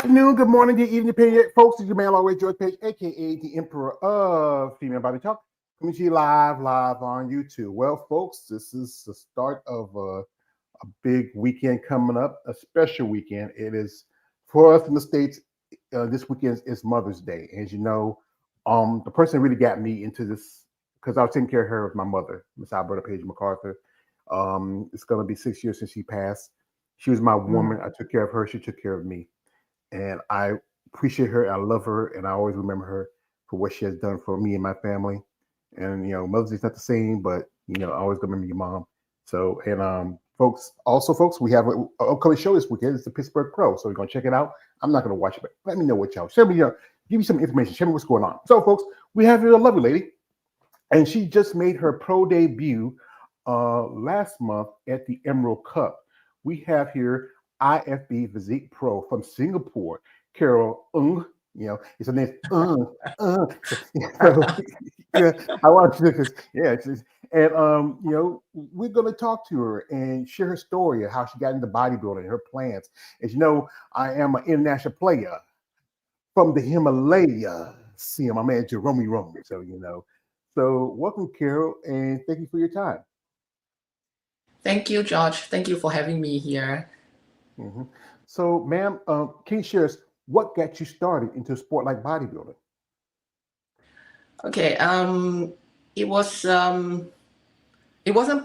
afternoon, good morning, good evening, folks. It's your man, always George Page, aka the Emperor of Female Body Talk, coming to you live on YouTube. Well, folks, this is the start of a big weekend coming up, a special weekend. It is for us in the States. This weekend is Mother's Day. As you know, the person that really got me into this because I was taking care of her with my mother, Miss Alberta Page MacArthur. It's going to be 6 years since she passed. She was my woman. I took care of her. She took care of me. And I appreciate her. I love her, and I always remember her for what she has done for me and my family. And Mother's Day's not the same, but I always remember your mom. So, and folks, we have an upcoming show this weekend. It's the Pittsburgh Pro, so we're gonna check it out. I'm not gonna watch it, but let me know what y'all. Share me, give me some information. Share me what's going on. So, folks, we have here a lovely lady, and she just made her pro debut last month at the Emerald Cup. We have here IFBB Physique Pro from Singapore, Carol Ng. It's her name. Yeah, I want to, and we're going to talk to her and share her story of how she got into bodybuilding, her plans. As you know, I am an international player from the Himalaya. See, my man Jerome Rome. So welcome, Carol, and thank you for your time. Thank you, George. Thank you for having me here. Mm-hmm. So, ma'am, can you share us what got you started into a sport like bodybuilding? Okay. It wasn't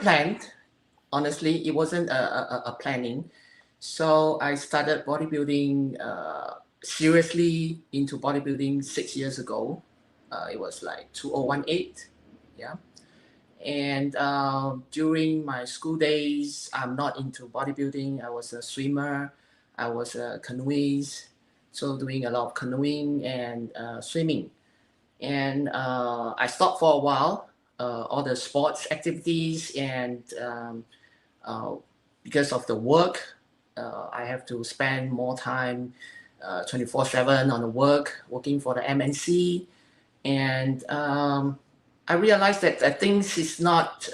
planned. Honestly, it wasn't a planning. So I started bodybuilding seriously into bodybuilding 6 years ago. It was like 2018. Yeah. And during my school days, I'm not into bodybuilding. I was a swimmer. I was a canoeist, so doing a lot of canoeing and swimming. And I stopped for a while, all the sports activities, and uh, because of the work, I have to spend more time 24/7 on the working for the MNC. And I realized that things is not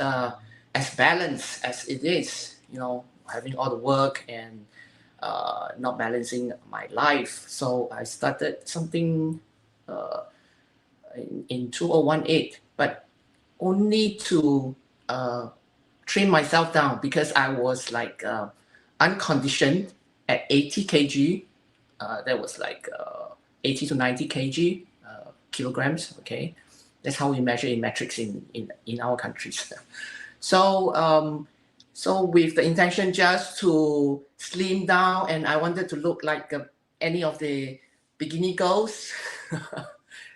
as balanced as it is, having all the work and not balancing my life. So I started something uh, in 2018, but only to uh, trim myself down because I was like unconditioned at 80 kg. That was like 80 to 90 kg kilograms. Okay, that's how we measure in metrics in our countries. So with the intention just to slim down, and I wanted to look like any of the bikini girls.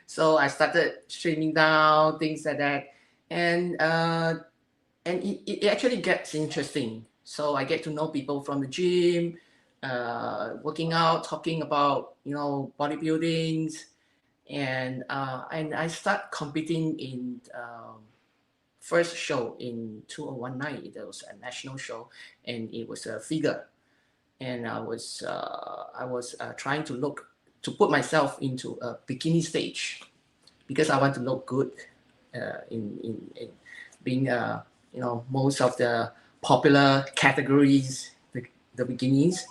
So I started slimming down, things like that, and it actually gets interesting. So I get to know people from the gym, working out, talking about bodybuilding, and I start competing in first show in 2019. There was a national show, and it was a figure, and I was trying to put myself into a bikini stage because I want to look good in being most of the popular categories, the bikinis,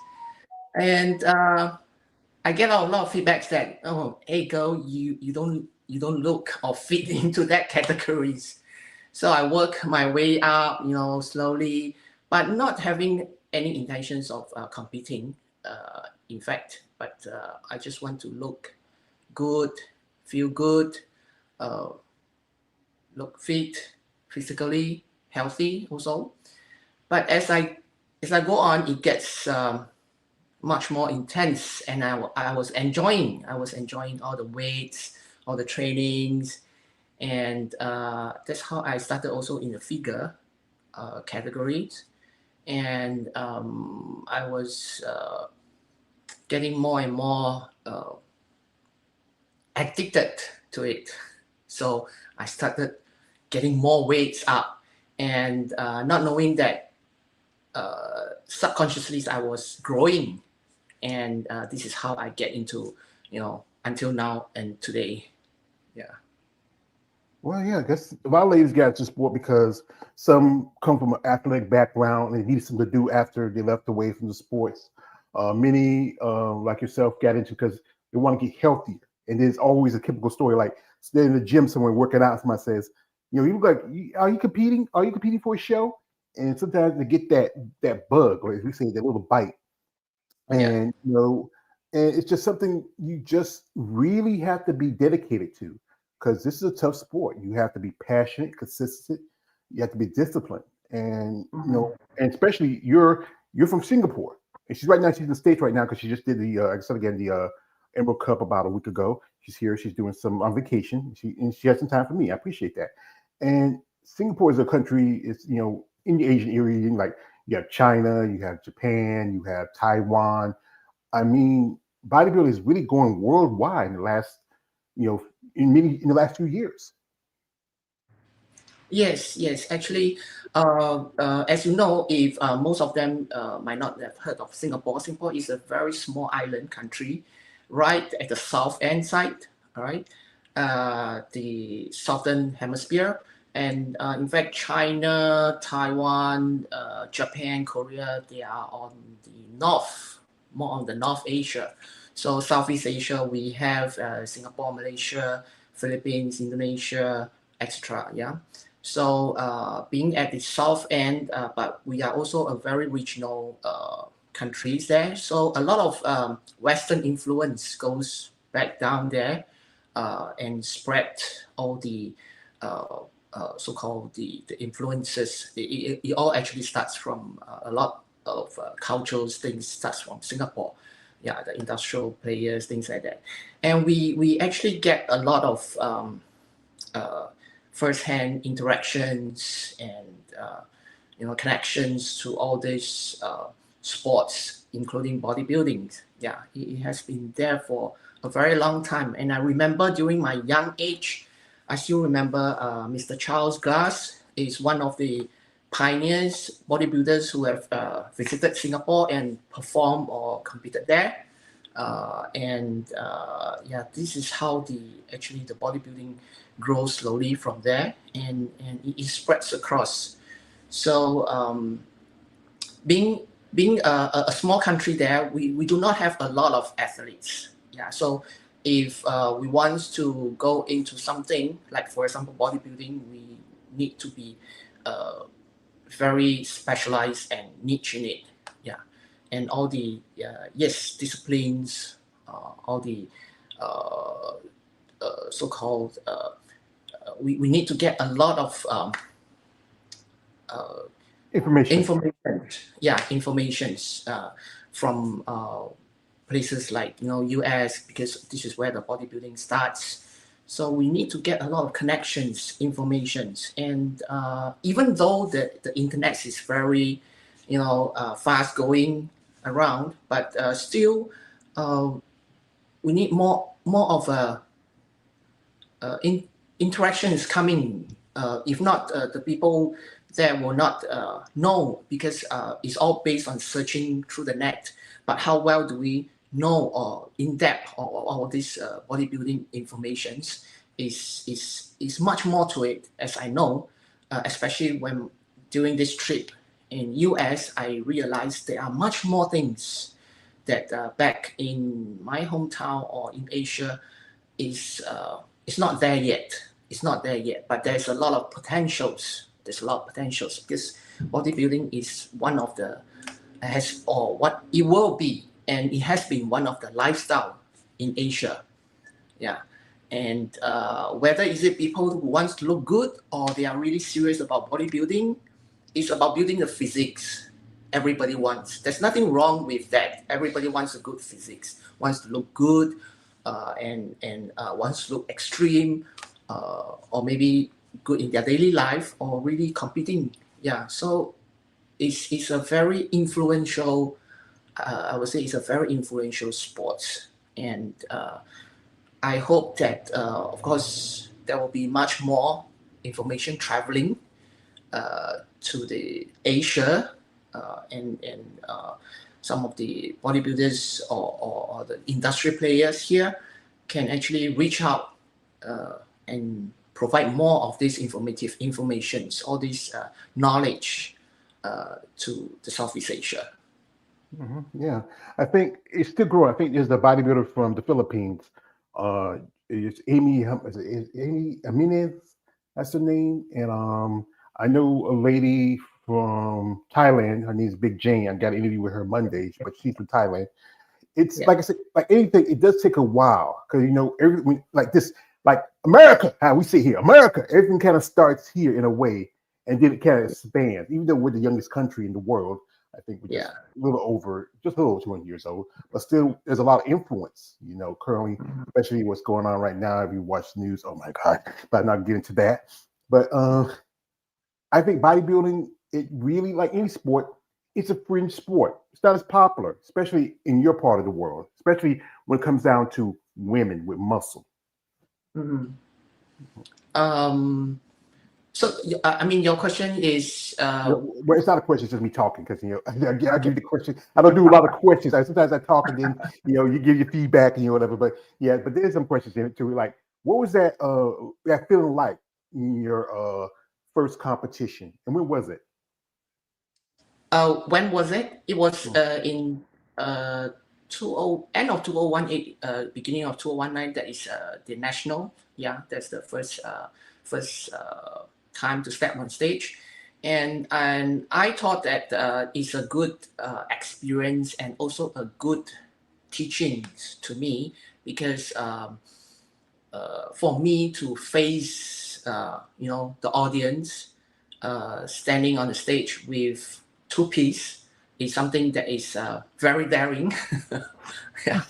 and I get a lot of feedbacks that, oh, hey girl, you don't look or fit into that categories. So I work my way up, slowly, but not having any intentions of competing. In fact, but I just want to look good, feel good, uh, look fit, physically healthy also. But as I go on, it gets much more intense, and I was enjoying all the weights, all the trainings, and that's how I started also in the figure categories. And I was getting more and more addicted to it. So I started getting more weights up, and not knowing that subconsciously I was growing, and this is how I get into until now and today. Yeah. Well, yeah, I guess a lot of ladies got into sport because some come from an athletic background and they needed something to do after they left away from the sports. Many like yourself got into because they want to get healthier, and there's always a typical story like they're in the gym somewhere working out. Somebody says, you look like, are you competing? Are you competing for a show? And sometimes they get that bug, or as we say, that little bite, Yeah. and and it's just something you just really have to be dedicated to, because this is a tough sport. You have to be passionate, consistent. You have to be disciplined, and Mhm. and especially you're from Singapore, and she's in the States right now because she just did I said again the Emerald Cup about a week ago. She's here. She's doing some on vacation. She has some time for me. I appreciate that. And Singapore is a country. It's in the Asian area. Like you have China, you have Japan, you have Taiwan. I mean, bodybuilding is really going worldwide in the last, in the last few years. Yes, yes. Actually, as you know, if most of them might not have heard of Singapore, Singapore is a very small island country, right at the south end side, all right, the southern hemisphere, and in fact, China, Taiwan, Japan, Korea, they are on the north, more on the North Asia. So Southeast Asia, we have Singapore, Malaysia, Philippines, Indonesia, etc. Yeah. So being at the south end, but we are also a very regional countries there. So a lot of Western influence goes back down there and spread all the uh, so-called the influences. It all actually starts from a lot of cultural things starts from Singapore. Yeah, the industrial players, things like that. And we actually get a lot of uh, first-hand interactions and connections to all these sports, including bodybuilding. Yeah, it has been there for a very long time. And I remember during my young age, I still remember Mr. Charles Glass is one of the pioneers bodybuilders who have visited Singapore and performed or competed there. Yeah, this is how the bodybuilding grows slowly from there, and it spreads across. So being being a small country there, we do not have a lot of athletes. Yeah, so if we want to go into something like, for example, bodybuilding, we need to be uh, very specialized and niche in it. Yeah, and all the yes disciplines, all the uh, so-called we need to get a lot of uh, Information. information. Yeah, informations from places like US, because this is where the bodybuilding starts. So we need to get a lot of connections, informations, and even though the internet is very, fast going around, but still, uh, we need more of a interaction is coming. If not, the people there will not know, because it's all based on searching through the net. But how well do we know or in depth or all this bodybuilding informations is much more to it, as I know, especially when during this trip in US, I realized there are much more things that back in my hometown or in Asia is it's not there yet. It's not there yet, but there's a lot of potentials. There's a lot of potentials because bodybuilding is one of the has or what it will be, and it has been one of the lifestyle in Asia. Yeah, and whether is it people who wants to look good or they are really serious about bodybuilding, it's about building the physiques everybody wants. There's nothing wrong with that. Everybody wants a good physiques, wants to look good, and wants to look extreme, or maybe good in their daily life or really competing. Yeah, so it's a very influential. I would say it's a very influential sport, and I hope that of course there will be much more information traveling to the Asia and some of the bodybuilders or the industry players here can actually reach out and provide more of these informative informations, all this knowledge to the Southeast Asia. Yeah, I think it's still growing. I think there's a bodybuilder from the Philippines. It's Amy. Is Amy Aminez? That's her name. And I know a lady from Thailand. Her name's Big Jane. I got an interview with her Mondays, but she's from Thailand. It's Yeah, like I said, like anything, it does take a while because every like this, like America, how we sit here, America, everything kind of starts here in a way, and then it kind of expands. Even though we're the youngest country in the world, I think we're yeah. just just a little over 200 years old, but still, there's a lot of influence, currently, Mhm. especially what's going on right now. If you watch the news, oh my God, but I'm not get into that. But I think bodybuilding, it really, like any sport, it's a fringe sport. It's not as popular, especially in your part of the world, especially when it comes down to women with muscle. Mhm. Um, so, I mean, your question is, Well, it's not a question; it's just me talking because I give okay. you the question. I don't do a lot of questions. Sometimes I talk and then you give your feedback and whatever. But yeah, but there's some questions in it too. Like, what was that feeling like in your first competition, and when was it? When was it? It was Mm. in uh, end of 2018, beginning of 2019. That is the national. Yeah, that's the first time to step on stage, and I thought that it's a good experience and also a good teaching to me because for me to face the audience standing on the stage with two piece is something that is very daring. Yeah,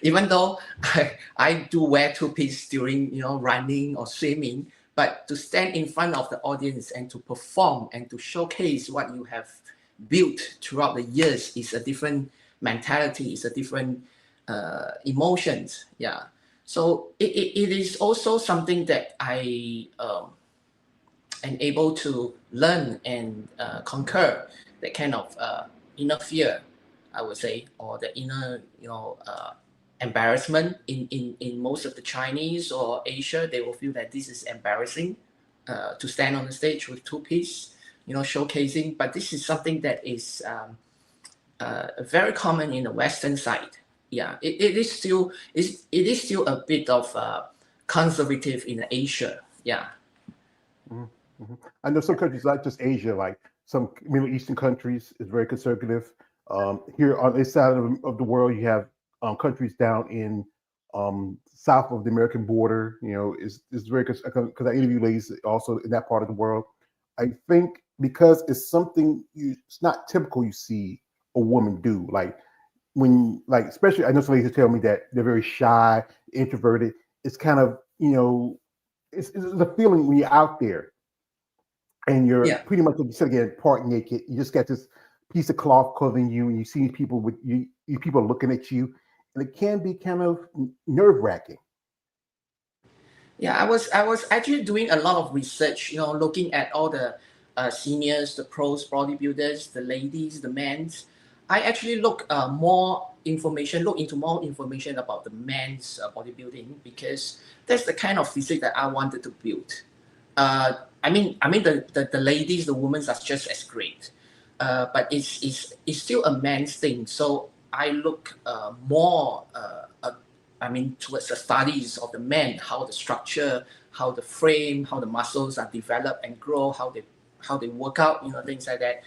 even though I do wear two piece during running or swimming, but to stand in front of the audience and to perform and to showcase what you have built throughout the years is a different mentality, is a different emotions. Yeah, so it is also something that I am able to learn and conquer that kind of inner fear, I would say, or the inner, embarrassment. In most of the Chinese or Asia, they will feel that this is embarrassing to stand on the stage with two piece, showcasing. But this is something that is very common in the Western side. Yeah, it is still a bit of conservative in Asia. Yeah. Mhm, mhm. I know some countries, like just Asia, like some Middle Eastern countries, is very conservative. Here on this side of the world, you have countries down in south of the American border. Is very because I interview ladies also in that part of the world. I think because it's not typical you see a woman do like especially I know some ladies tell me that they're very shy, introverted. It's kind of it's a feeling when you're out there and you're Yeah. pretty much like you said again, part naked. You just got this piece of cloth clothing you, and you see people with you people looking at you, and it can be kind of nerve wracking. Yeah, I was actually doing a lot of research, looking at all the seniors, the pros, bodybuilders, the ladies, the men's. I actually look into more information about the men's bodybuilding because that's the kind of physique that I wanted to build. I mean the ladies, the women are just as great, but it's still a man's thing. So I look more. Towards the studies of the men, how the structure, how the frame, how the muscles are developed and grow, how they work out, things like that.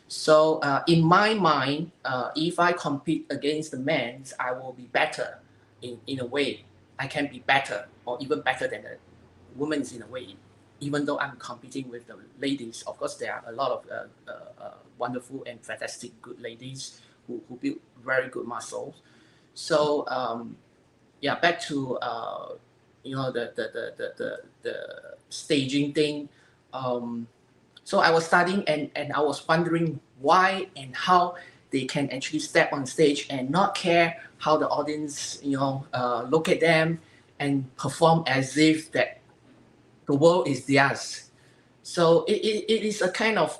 So in my mind, if I compete against the men, I will be better in a way. I can be better or even better than the women's in a way. Even though I'm competing with the ladies, of course there are a lot of wonderful and fantastic good ladies who build very good muscles. So yeah, back to the staging thing. Um, so I was studying and I was wondering why and how they can actually step on stage and not care how the audience look at them and perform as if that the world is theirs. So it is a kind of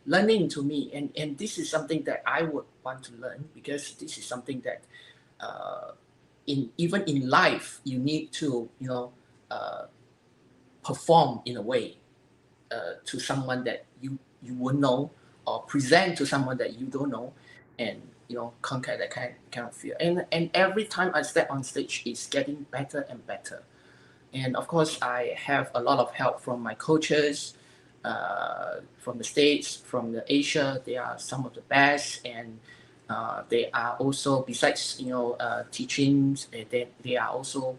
learning to me, and this is something that I would want to learn because this is something that uh, in even in life you need to uh, perform in a way to someone that you would know or present to someone that you don't know, and conquer that kind of fear. And every time I step on stage, it's getting better and better. And of course, I have a lot of help from my coaches, from the States, from the Asia. They are some of the best, and they are also, besides teachings, they are also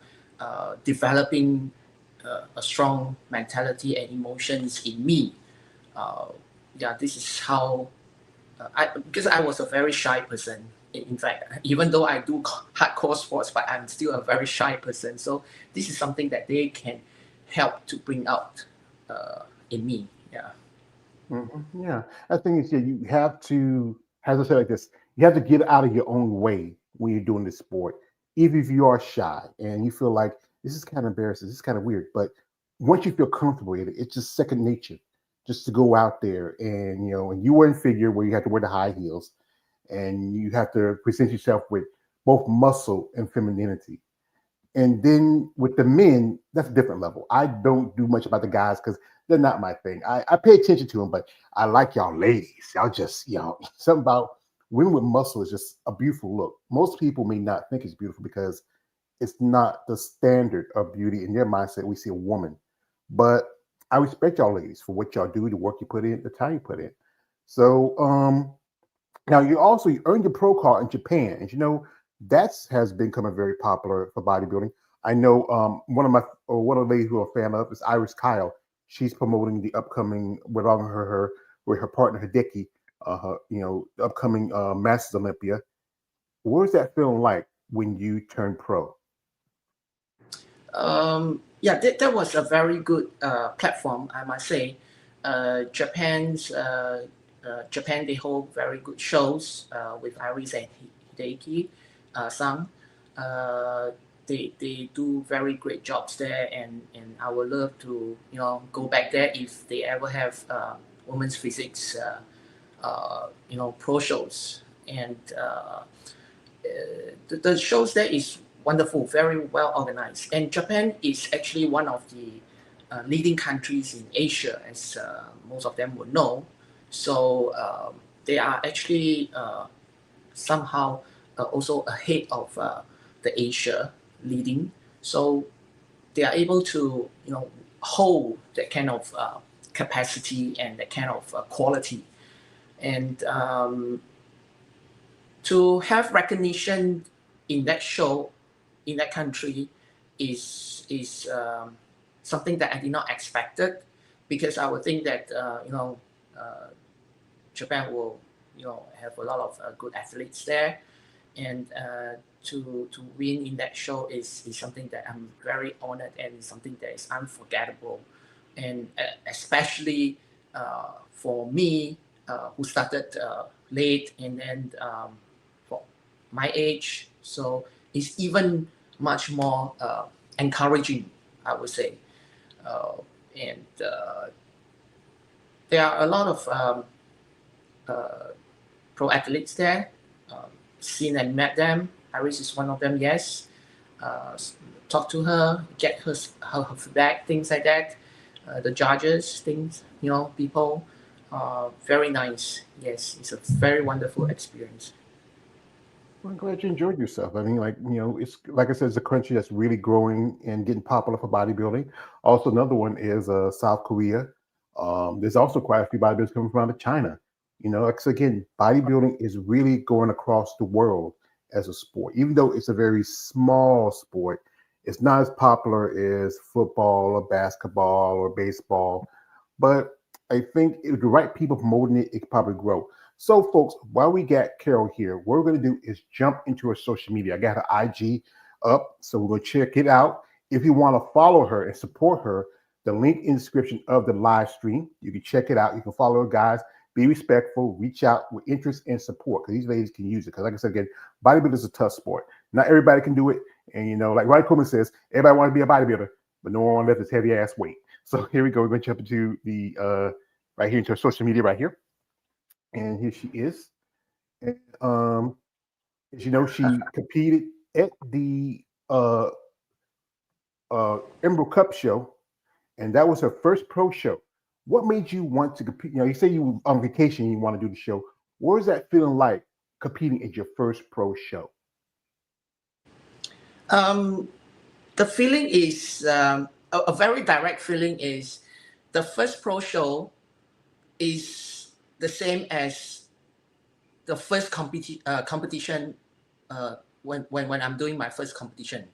developing a strong mentality and emotions in me. Uh, yeah, this is how because I was a very shy person. In fact, even though I do hardcore sports, but I'm still a very shy person. So this is something that they can help to bring out in me. Yeah. Yeah, I think it's, yeah, you have to, as I said like this, you have to get out of your own way when you're doing this sport, even if you are shy and you feel like this is kind of embarrassing, this is kind of weird. But once you feel comfortable in it, it's just second nature, just to go out there and and you were in figure where you have to wear the high heels and you have to present yourself with both muscle and femininity. And then with the men, that's a different level. I don't do much about the guys because they're not my thing. I pay attention to them, but I like y'all ladies. Y'all just, something about women with muscle is just a beautiful look. Most people may not think it's beautiful because it's not the standard of beauty in their mindset. We see a woman, but I respect y'all ladies for what y'all do, the work you put in, the time you put in. So, now you earned your pro card in Japan, and that has become very popular for bodybuilding. I know one of the ladies who are a fan of is Iris Kyle. She's promoting the upcoming with her partner Hideki, the upcoming Masters Olympia. What was that feeling like when you turned pro? Yeah, that was a very good platform, I must say. Japan, they hold very good shows with Iris and Hideki Sang. Uh, they do very great jobs there, and I would love to go back there if they ever have women's physiques pro shows. And the shows there is wonderful, very well organized. And Japan is actually one of the leading countries in Asia, as most of them would know. So they are actually somehow also ahead of the Asia leading. So they are able to hold that kind of capacity and that kind of quality. And to have recognition in that show, in that country, is something that I did not expect it, because I would think that uh, Japan will have a lot of good athletes there, and to win in that show is something that I'm very honored, and something that is unforgettable, and especially for me who started late, and then for my age, so it's even much more encouraging, I would say. uh, and there are a lot of uh, pro athletes there. Um, Seen and met them. Iris is one of them. Yes. Uh, Talk to her, get her feedback, things like that. The judges, things, people, very nice. Yes, it's a very wonderful experience. Well, I'm glad you enjoyed yourself. I mean, like, it's like I said, it's a country that's really growing and getting popular for bodybuilding. Also, another one is South Korea. There's also quite a few bodybuilders coming from out of China. Like, again, bodybuilding is really going across the world as a sport. Even though it's a very small sport, it's not as popular as football or basketball or baseball. But I think if the right people promoting it, it could probably grow. So, folks, while we got Carol here, what we're going to do is jump into her social media. I got her IG up, so we're going to check it out. If you want to follow her and support her, the link in the description of the live stream, you can check it out. You can follow her, guys. Be respectful, reach out with interest and support, because these ladies can use it. Because, like I said again, bodybuilding is a tough sport. Not everybody can do it. And, like Ryan Coleman says, everybody want to be a bodybuilder, but no one want to lift this heavy ass weight. So, here we go. We're going to jump into the right here into her social media right here. And here she is. And, as you know, she competed at the Emerald Cup show, and that was her first pro show. What made you want to compete? You say you were on vacation, you want to do the show. What was that feeling like competing at your first pro show? Um, the feeling is a very direct feeling. Is the first pro show is the same as the first competition when I'm doing my first competition,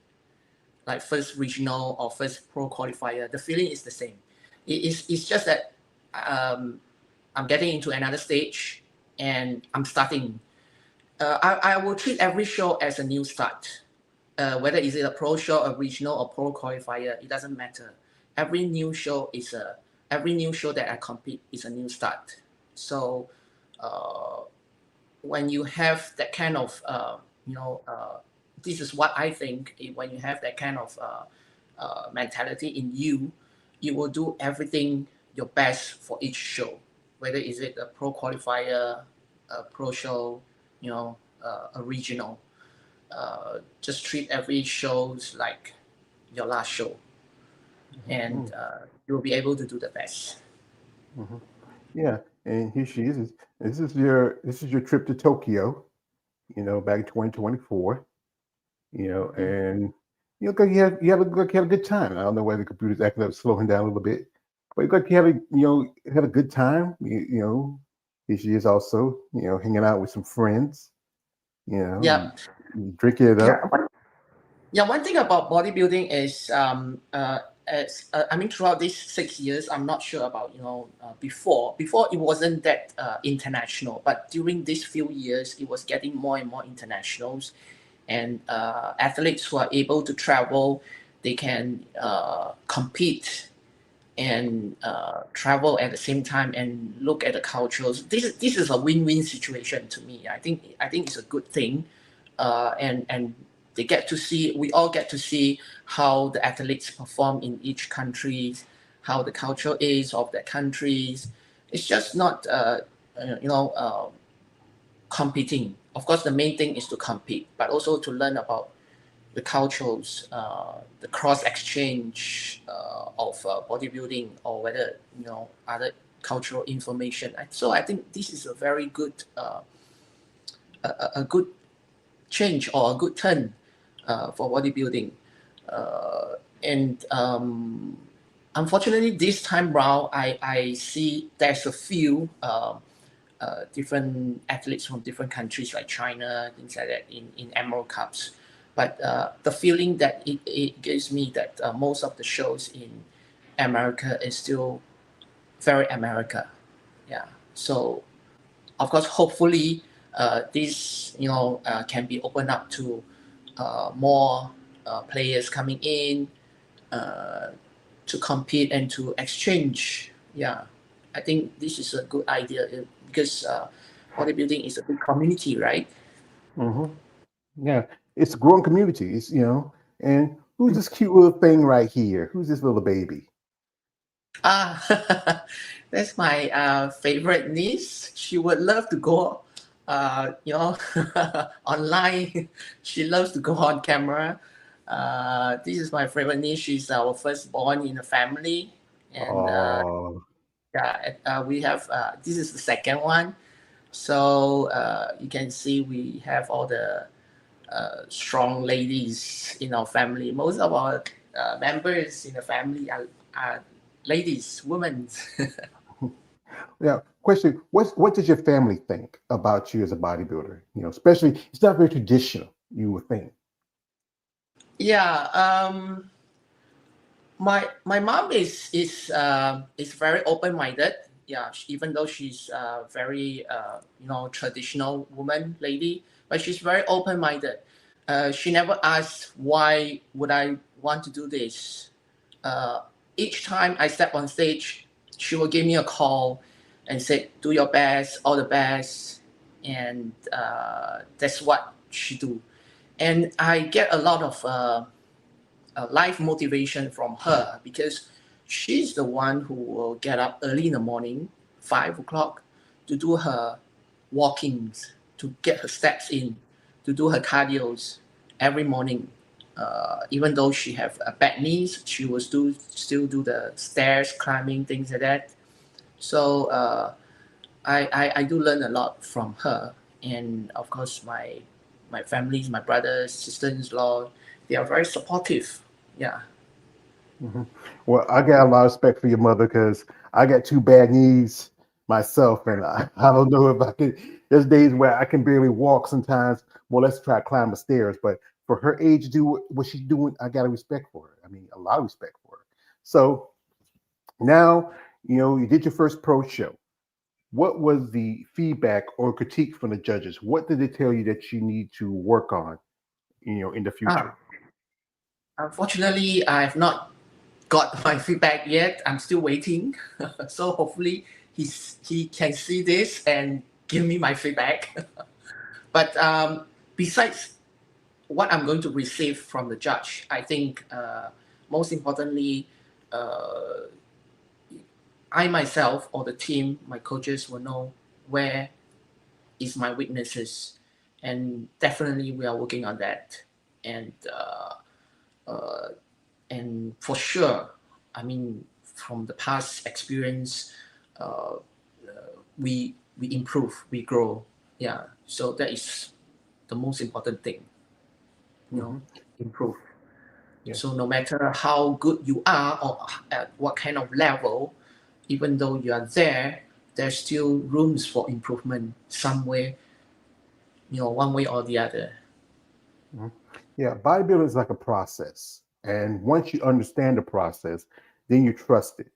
like first regional or first pro qualifier. The feeling is the same. It's just that um, I'm getting into another stage and I'm starting. I will treat every show as a new start. Whether is it a pro show, a regional, or pro qualifier, it doesn't matter. Every new show is a every new show that I compete is a new start. So uh, when you have that kind of this is what I think. When you have that kind of mentality in you, you will do everything your best for each show. Whether is it a pro qualifier, a pro show, a regional. Just treat every shows like your last show, and you'll be able to do the best. Mm-hmm. Yeah, and here she is. This is your trip to Tokyo. Back in 2024. Mm. And you have a good time. I don't know why the computer's acting up, slowing down a little bit, but you had a good time. Here she is also hanging out with some friends. Yeah, Drinking it yeah. up. One thing about bodybuilding is, I mean, throughout these 6 years, I'm not sure about before. Before it wasn't that international, but during these few years, it was getting more and more internationals, and athletes who are able to travel, they can compete and travel at the same time and look at the cultures. This is a win-win situation to me. I think it's a good thing, and we all get to see how the athletes perform in each country, how the culture is of that countries. It's just not competing. Of course, the main thing is to compete, but also to learn about the cultures, the cross exchange of bodybuilding, or whether other cultural information. So I think this is a very good a good change or a good turn for bodybuilding. And unfortunately, this time round, I see there's a few different athletes from different countries like China, things like that, in Emerald Cups. But the feeling that it gives me that most of the shows in America is still very America. Yeah. So of course, hopefully, this can be opened up to more players coming in uh, to compete and to exchange. Yeah, I think this is a good idea because bodybuilding is a big community, right? Hmm. Yeah, it's a growing community. And who's this cute little thing right here? Who's this little baby? Ah, that's my favorite niece. She would love to go, online. She loves to go on camera. This is my favorite niece. She's our firstborn in the family, and Oh, yeah, we have. This is the second one. So you can see we have all the strong ladies in our family. Most of our members in the family are ladies, women. yeah. Question: What does your family think about you as a bodybuilder? Especially it's not very traditional. You would think. Yeah, my mom is very open minded. Yeah, even though she's very traditional woman lady, but she's very open minded. She never asks why would I want to do this. Uh, each time I step on stage, she will give me a call and say, "Do your best, all the best," and that's what she do. And I get a lot of life motivation from her because she's the one who will get up early in the morning, 5 o'clock, to do her walkings, to get her steps in, to do her cardios every morning. Even though she have bad knees, she will still do the stairs climbing, things like that. So I do learn a lot from her, and of course my families, my brothers, sisters-in-law, they are very supportive. Yeah. Mhm. Well, I got a lot of respect for your mother because I got two bad knees myself, and I don't know if I can. There's days where I can barely walk sometimes. Well, let's try to climb the stairs, but for her age to do what she's doing, I got a respect for her. I mean, a lot of respect for her. So now, you did your first pro show. What was the feedback or critique from the judges? What did they tell you that you need to work on, in the future? Ah, unfortunately, I've not got my feedback yet. I'm still waiting. So hopefully he can see this and give me my feedback. But besides what I'm going to receive from the judge, I think most importantly, uh, I myself or the team, my coaches will know where is my weaknesses, and definitely we are working on that. And uh, and for sure, I mean, from the past experience, uh, we improve, we grow. Yeah, so that is the most important thing. You know, Hmm. improve. Yeah. So no matter how good you are or at what kind of level, even though you are there, there's still rooms for improvement somewhere, one way or the other. Mhm. Yeah, bodybuilding is like a process. And once you understand the process, then you trust it.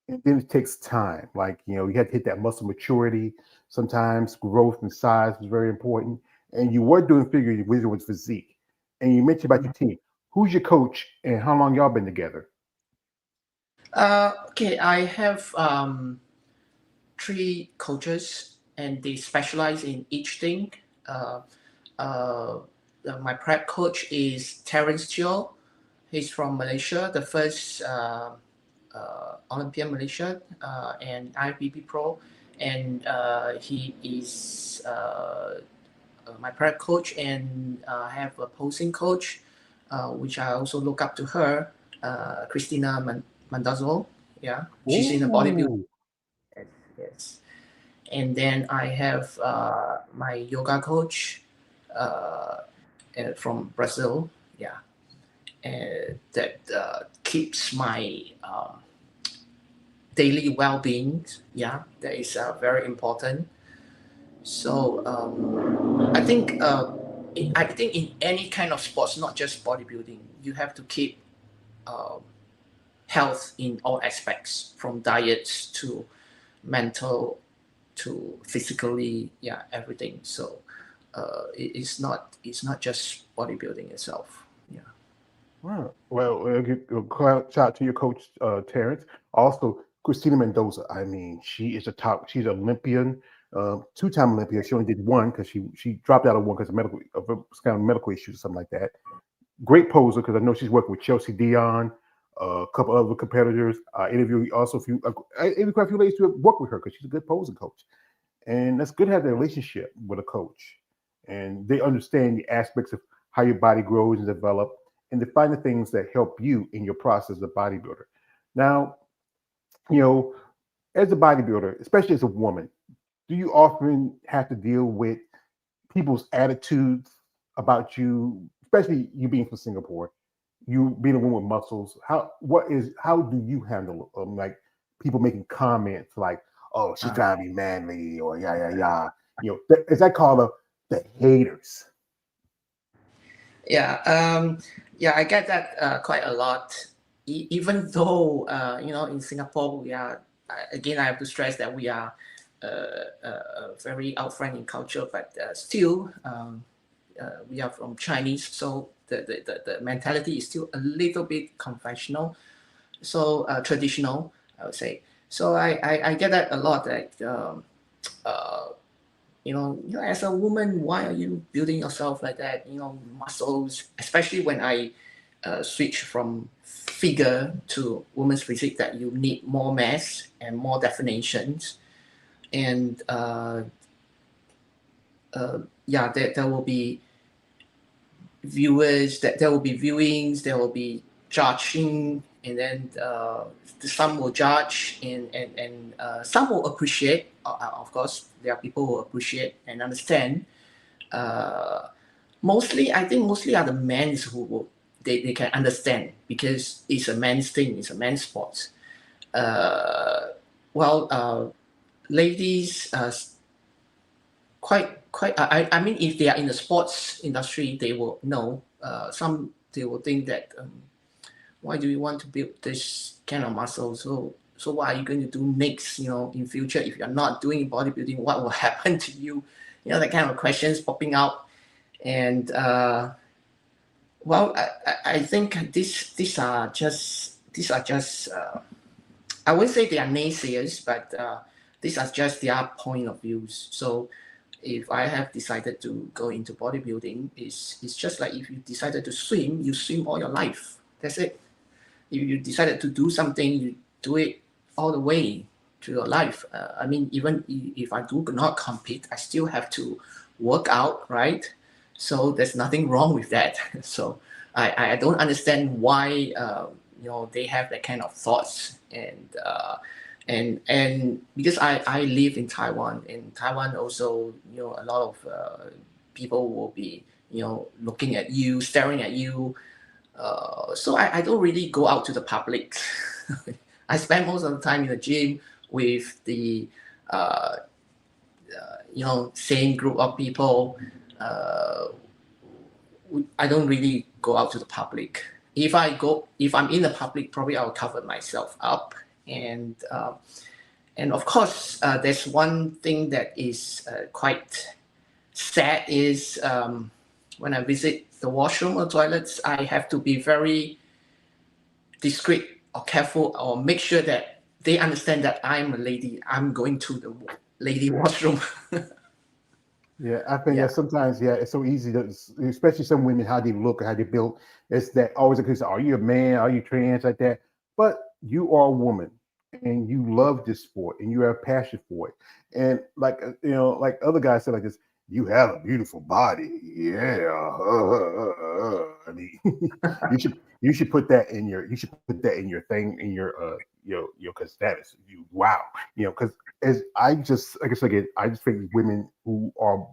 And then it takes time. Like, you have to hit that muscle maturity. Sometimes growth and size is very important. And you were doing figure with physique. And you mentioned about your team. Who's your coach and how long y'all been together? Okay, I have three coaches, and they specialize in each thing. Uh, uh, my prep coach is Terence Teo. He's from Malaysia, the first Olympian Malaysia and IFBB Pro, and he is my prep coach, and I have a posing coach, which I also look up to her, Christina Mandazzo. Yeah, she's in the bodybuilding. Ooh. Yes. And then I have my yoga coach uh, from Brazil. Yeah, and that keeps my daily well-being. Yeah, that is very important. So I think in any kind of sports, not just bodybuilding, you have to keep uh, health in all aspects, from diets to mental to physically, yeah, everything. So it's not just bodybuilding itself. Yeah. Wow. Well, shout out to your coach, Terrence. Also, Christina Mendoza. I mean, she is a top. She's an Olympian, two-time Olympian. She only did one because she dropped out of one because of kind of medical issues or something like that. Great poser because I know she's working with Chelsea Dion, a couple other competitors. I interviewed also a few. I interviewed quite a few ladies to work with her because she's a good posing coach, and that's good to have that relationship with a coach, and they understand the aspects of how your body grows and develops, and to find the things that help you in your process as a bodybuilder. Now, you know, as a bodybuilder, especially as a woman, do you often have to deal with people's attitudes about you, especially you being from Singapore, you being a woman with muscles? How do you handle like people making comments like, "Oh, she's Uh, trying to be manly," or "Yeah, yeah, yeah." As I call them, the haters. yeah. Yeah. I get that quite a lot. Even though in Singapore we are again, I have to stress that we are very upfront in culture, but still we are from Chinese, so the mentality is still a little bit conventional, so traditional, I would say. So I get that a lot. That uh, as a woman, why are you building yourself like that? Muscles, especially when I switch from figure to woman's physique, that you need more mass and more definitions, and yeah, there will be viewers, that there will be viewings, there will be judging, and then some will judge, and some will appreciate. Of course, there are people who appreciate and understand. Uh, Mostly, I think mostly are the men who will, they can understand because it's a man's thing, it's a man's sport. Uh, well, ladies, quite. I mean, if they are in the sports industry, they will know. Some they will think that why do you want to build this kind of muscle? So what are you going to do next? In future, if you're not doing bodybuilding, what will happen to you? That kind of questions popping out, and well, I think these are just I wouldn't say they are naysayers, but these are just their point of views. So if I have decided to go into bodybuilding, it's just like if you decided to swim, you swim all your life. That's it. If you decided to do something, you do it all the way to your life. I mean, even if I do not compete, I still have to work out, right? So there's nothing wrong with that. So I don't understand why they have that kind of thoughts, and because I live in Taiwan. In Taiwan also, a lot of people will be looking at you, staring at you. So I don't really go out to the public. I spend most of the time in the gym with the uh, same group of people. Uh, I don't really go out to the public. If I'm in the public, probably I'll cover myself up. And of course, there's one thing that is quite sad is when I visit the washroom or toilets, I have to be very discreet or careful or make sure that they understand that I'm a lady. I'm going to the lady washroom. Yeah, I think Yeah. that sometimes, yeah, it's so easy to, especially some women, how they look, how they build. It's that always a question: are you a man? Are you trans? Like that. But you are a woman, and you love this sport, and you have passion for it. And like like other guys say, like this, you have a beautiful body. Yeah, I mean, you should put that in your thing in your status. Wow, because as I just like I said again, I just think women who are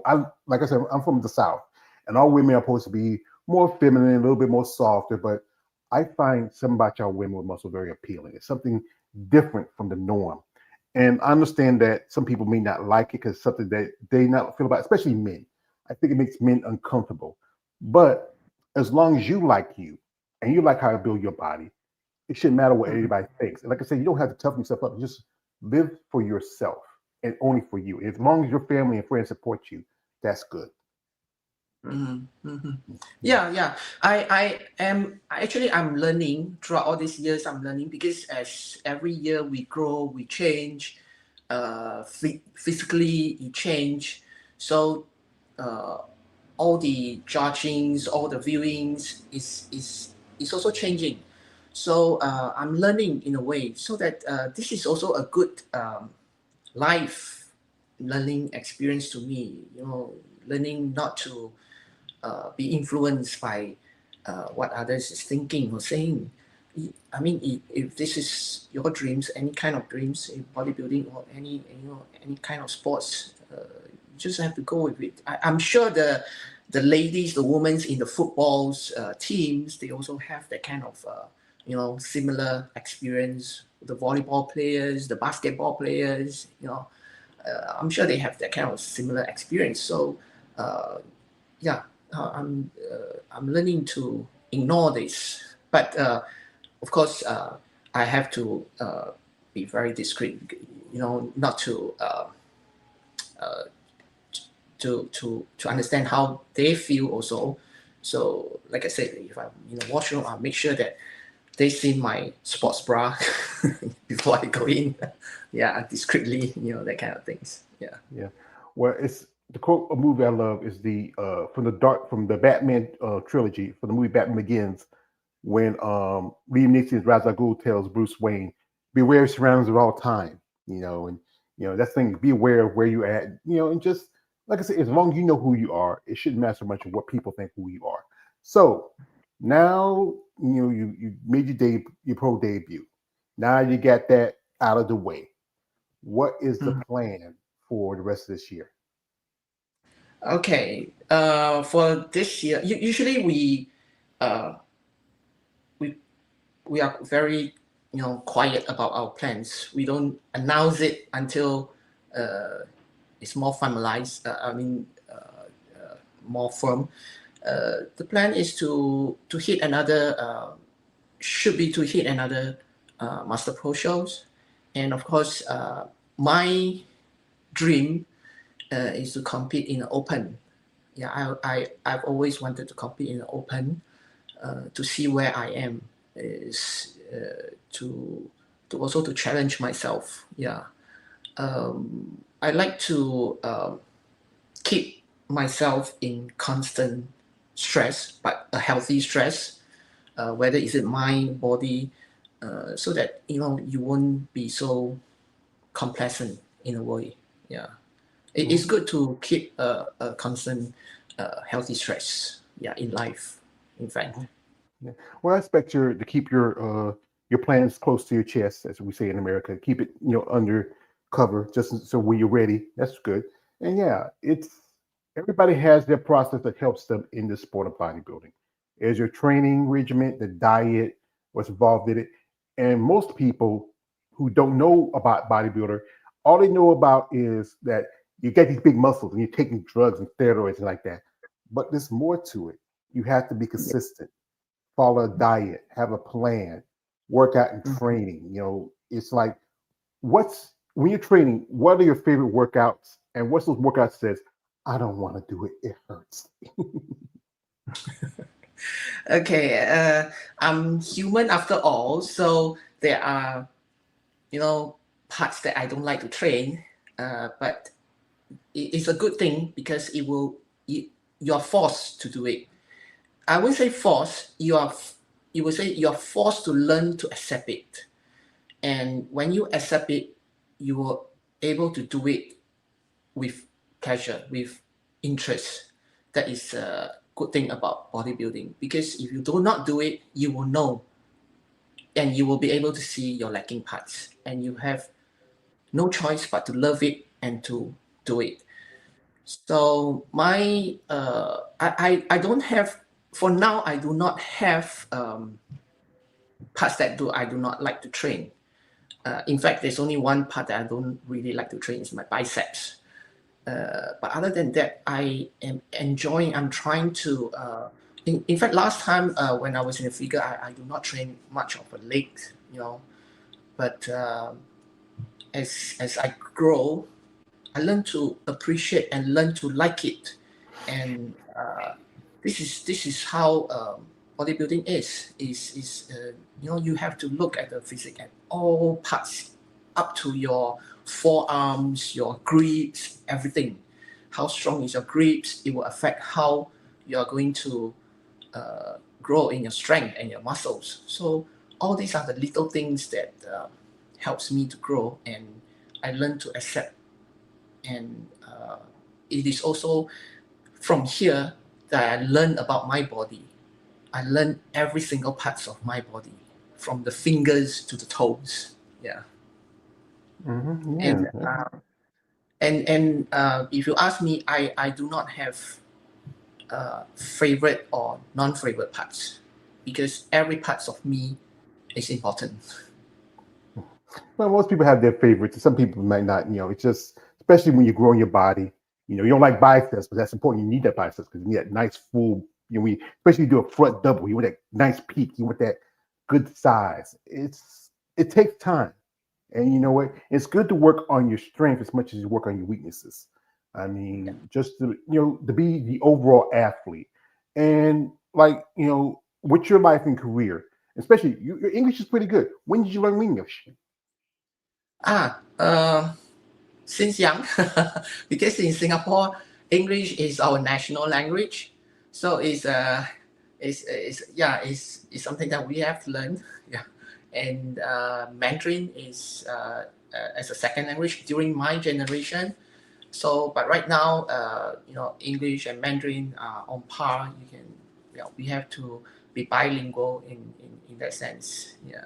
I like I said I'm from the South, and all women are supposed to be more feminine, a little bit more softer. But I find something about y'all women with muscle very appealing. It's something different from the norm, and I understand that some people may not like it because something that they not feel about, especially men. I think it makes men uncomfortable. But as long as you like you and you like how to build your body, it shouldn't matter what Mhm. anybody thinks. And like I said, you don't have to toughen yourself up. Just live for yourself and only for you. As long as your family and friends support you, that's good. Mhm. Mhm. Yeah. Yeah. I'm learning throughout all these years. I'm learning because as every year we grow, we change. Physically, you change. So uh, all the judgings, all the viewings is also changing. So I'm learning in a way so that this is also a good life learning experience to me. Learning not to be influenced by what others is thinking or saying. I mean, if this is your dreams, any kind of dreams in bodybuilding or any kind of sports, you just have to go with it. I'm sure the ladies, the women in the footballs teams, they also have that kind of similar experience. The volleyball players, the basketball players, I'm sure they have that kind of similar experience. So. Uh, yeah, I'm learning to ignore this, but of course I have to be very discreet. Not uh, to understand how they feel also. So, like I said, if I'm in the washroom, I'll make sure that they see my sports bra before I go in. Yeah, discreetly, that kind of things. Yeah. Yeah. Well, it's the quote a movie I love is the from the Batman trilogy from the movie Batman Begins when Liam Neeson's Ra's al Ghul tells Bruce Wayne, "Beware of surroundings at all time." And that thing. Be aware of where you're at. And just like I said, as long as you know who you are, it shouldn't matter so much what people think who you are. So now you made your pro debut. Now you got that out of the way. What is the Mm. plan for the rest of this year? Okay. For this year, usually uh, we we are very quiet about our plans. We don't announce it until uh, it's more formalized. More firm. The plan is to hit another. Should be to hit another Master Pro shows, and of course, my dream is to compete in the Open. Yeah, I've always wanted to compete in the Open to see where I am. Is to also to challenge myself. Yeah, I like to keep myself in constant stress, but a healthy stress. Whether is it mind, body, so that you won't be so complacent in a way. Yeah, it's Mhm. good to keep a constant healthy stress. Yeah, in life. In fact. Yeah. Well, I expect you to keep your plans close to your chest, as we say in America. Keep it, under cover, just so when you're ready, that's good. And yeah, it's everybody has their process that helps them in the sport of bodybuilding. There's your training regimen, the diet, what's involved in it, and most people who don't know about bodybuilder, all they know about is that you get these big muscles and you're taking drugs and steroids and like that. But there's more to it. You have to be consistent, follow a diet, have a plan, work out and Mhm. training. It's like what's when you're training, what are your favorite workouts and what's those workouts says, I don't want to do it, it hurts. Okay, I'm human after all, so there are parts that I don't like to train, but it's a good thing because you're forced to do it. I wouldn't say forced. You would say you're forced to learn to accept it, and when you accept it, you are able to do it with pleasure, with interest. That is a good thing about bodybuilding because if you do not do it, you will know and you will be able to see your lacking parts, and you have no choice but to love it and to do it. So I don't have for now. I do not have parts that do I do not like to train. In fact, there's only one part that I don't really like to train is my biceps. But other than that, I am enjoying. I'm trying to. In fact, last time when I was in the figure, I do not train much of a leg, you know. But as I grow, I learn to appreciate and learn to like it, and this is how bodybuilding is you have to look at the physique at all parts, up to your forearms, your grips, everything. How strong is your grips? It will affect how you are going to grow in your strength and your muscles. So all these are the little things that helps me to grow, and I learn to accept. And it is also from here that I learn about my body. I learn every single parts of my body, from the fingers to the toes. Yeah, Yeah. and if you ask me, I do not have favorite or non-favorite parts because every parts of me is important. Well, most people have their favorites. Some people might not. It's just, especially when you're growing your body. You don't like biceps, but that's important. You need that biceps because you need that nice full. Especially you do a front double. You want that nice peak. You want that good size. It takes time, and you know what? It's good to work on your strength as much as you work on your weaknesses. I Yeah. mean, just to be the overall athlete, and like with your life and career, especially your English is pretty good. When did you learn English? Ah, since young, because in Singapore, English is our national language, so it's something that we have to learn. Yeah, and Mandarin is as a second language during my generation. So, but right now, English and Mandarin are on par. We have to be bilingual in that sense. Yeah.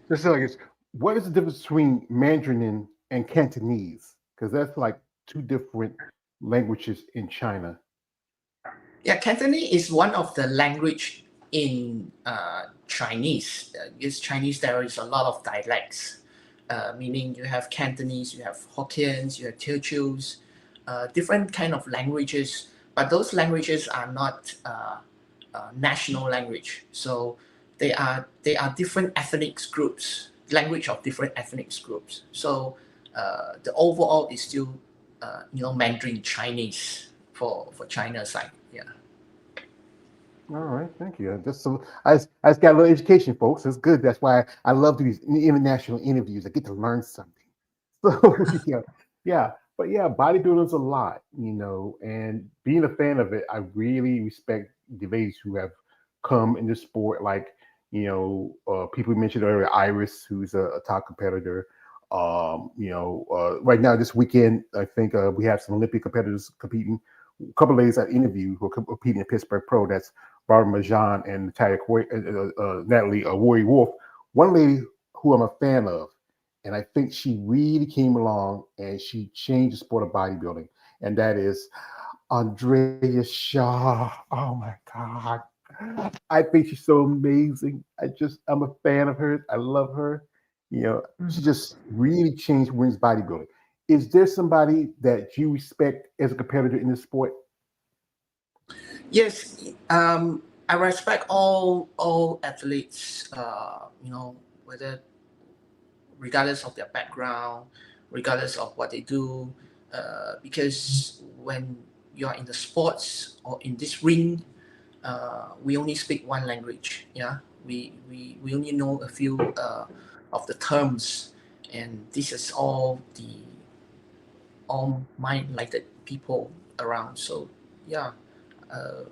Just like it's, what is the difference between Mandarin and Cantonese? Because that's like two different languages in China. Yeah, Cantonese is one of the language in Chinese. Because Chinese there is a lot of dialects, meaning you have Cantonese, you have Hokkiens, you have Teochews, different kind of languages. But those languages are not national language. So they are different ethnic groups, language of different ethnic groups. So the overall is still Mandarin Chinese for China side. Yeah. All right, thank you. Just so I just got a little education, folks. It's good. That's why I love these international interviews. I get to learn something. So yeah, yeah. But yeah, bodybuilding's a lot, and being a fan of it, I really respect the ladies who have come in the sport, like people we mentioned earlier, Iris, who's a top competitor. Right now this weekend, I think we have some Olympic competitors competing. A couple of ladies I interviewed who are competing in Pittsburgh Pro. That's Barbara Majan and Natalie Warrior Wolf. One lady who I'm a fan of, and I think she really came along and she changed the sport of bodybuilding, and that is Andrea Shaw. Oh my God. I think she's so amazing. I'm a fan of hers. I love her. She Mhm. just really changed women's bodybuilding. Is there somebody that you respect as a competitor in this sport? Yes, I respect all athletes. Whether regardless of their background, regardless of what they do, because when you are in the sports or in this ring, we only speak one language. Yeah, we only know a few of the terms, and this is all mind-like people around. So yeah,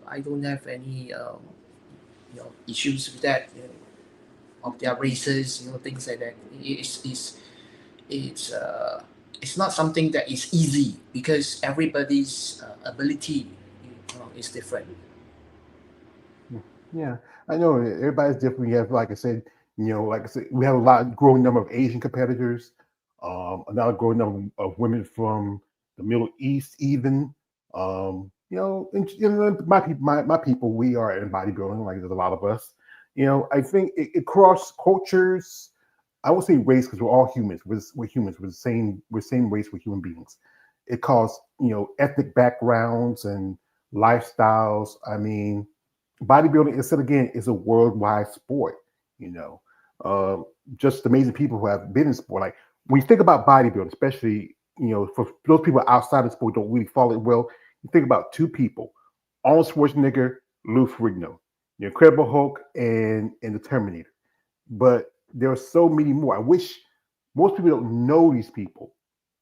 I don't have any issues with that. Of their races, things like that. It's it's not something that is easy because everybody's ability is different. Hmm. Yeah, I know everybody's different. You have, like I said, we have a lot growing number of Asian competitors, another growing number of women from the Middle East, even. My people, my people, we are in bodybuilding. Like there's a lot of us. I think it cross cultures. I would say race because we're all humans. We're humans. We're the same race. We're human beings. It calls ethnic backgrounds and lifestyles. I mean, bodybuilding instead again is a worldwide sport. You know, uh, just amazing people who have been in sport. Like when you think about bodybuilding, especially for those people outside the sport don't really follow it well. You think about two people: Arnold Schwarzenegger, Lou Ferrigno, the Incredible Hulk, and the Terminator. But there are so many more. I wish most people don't know these people,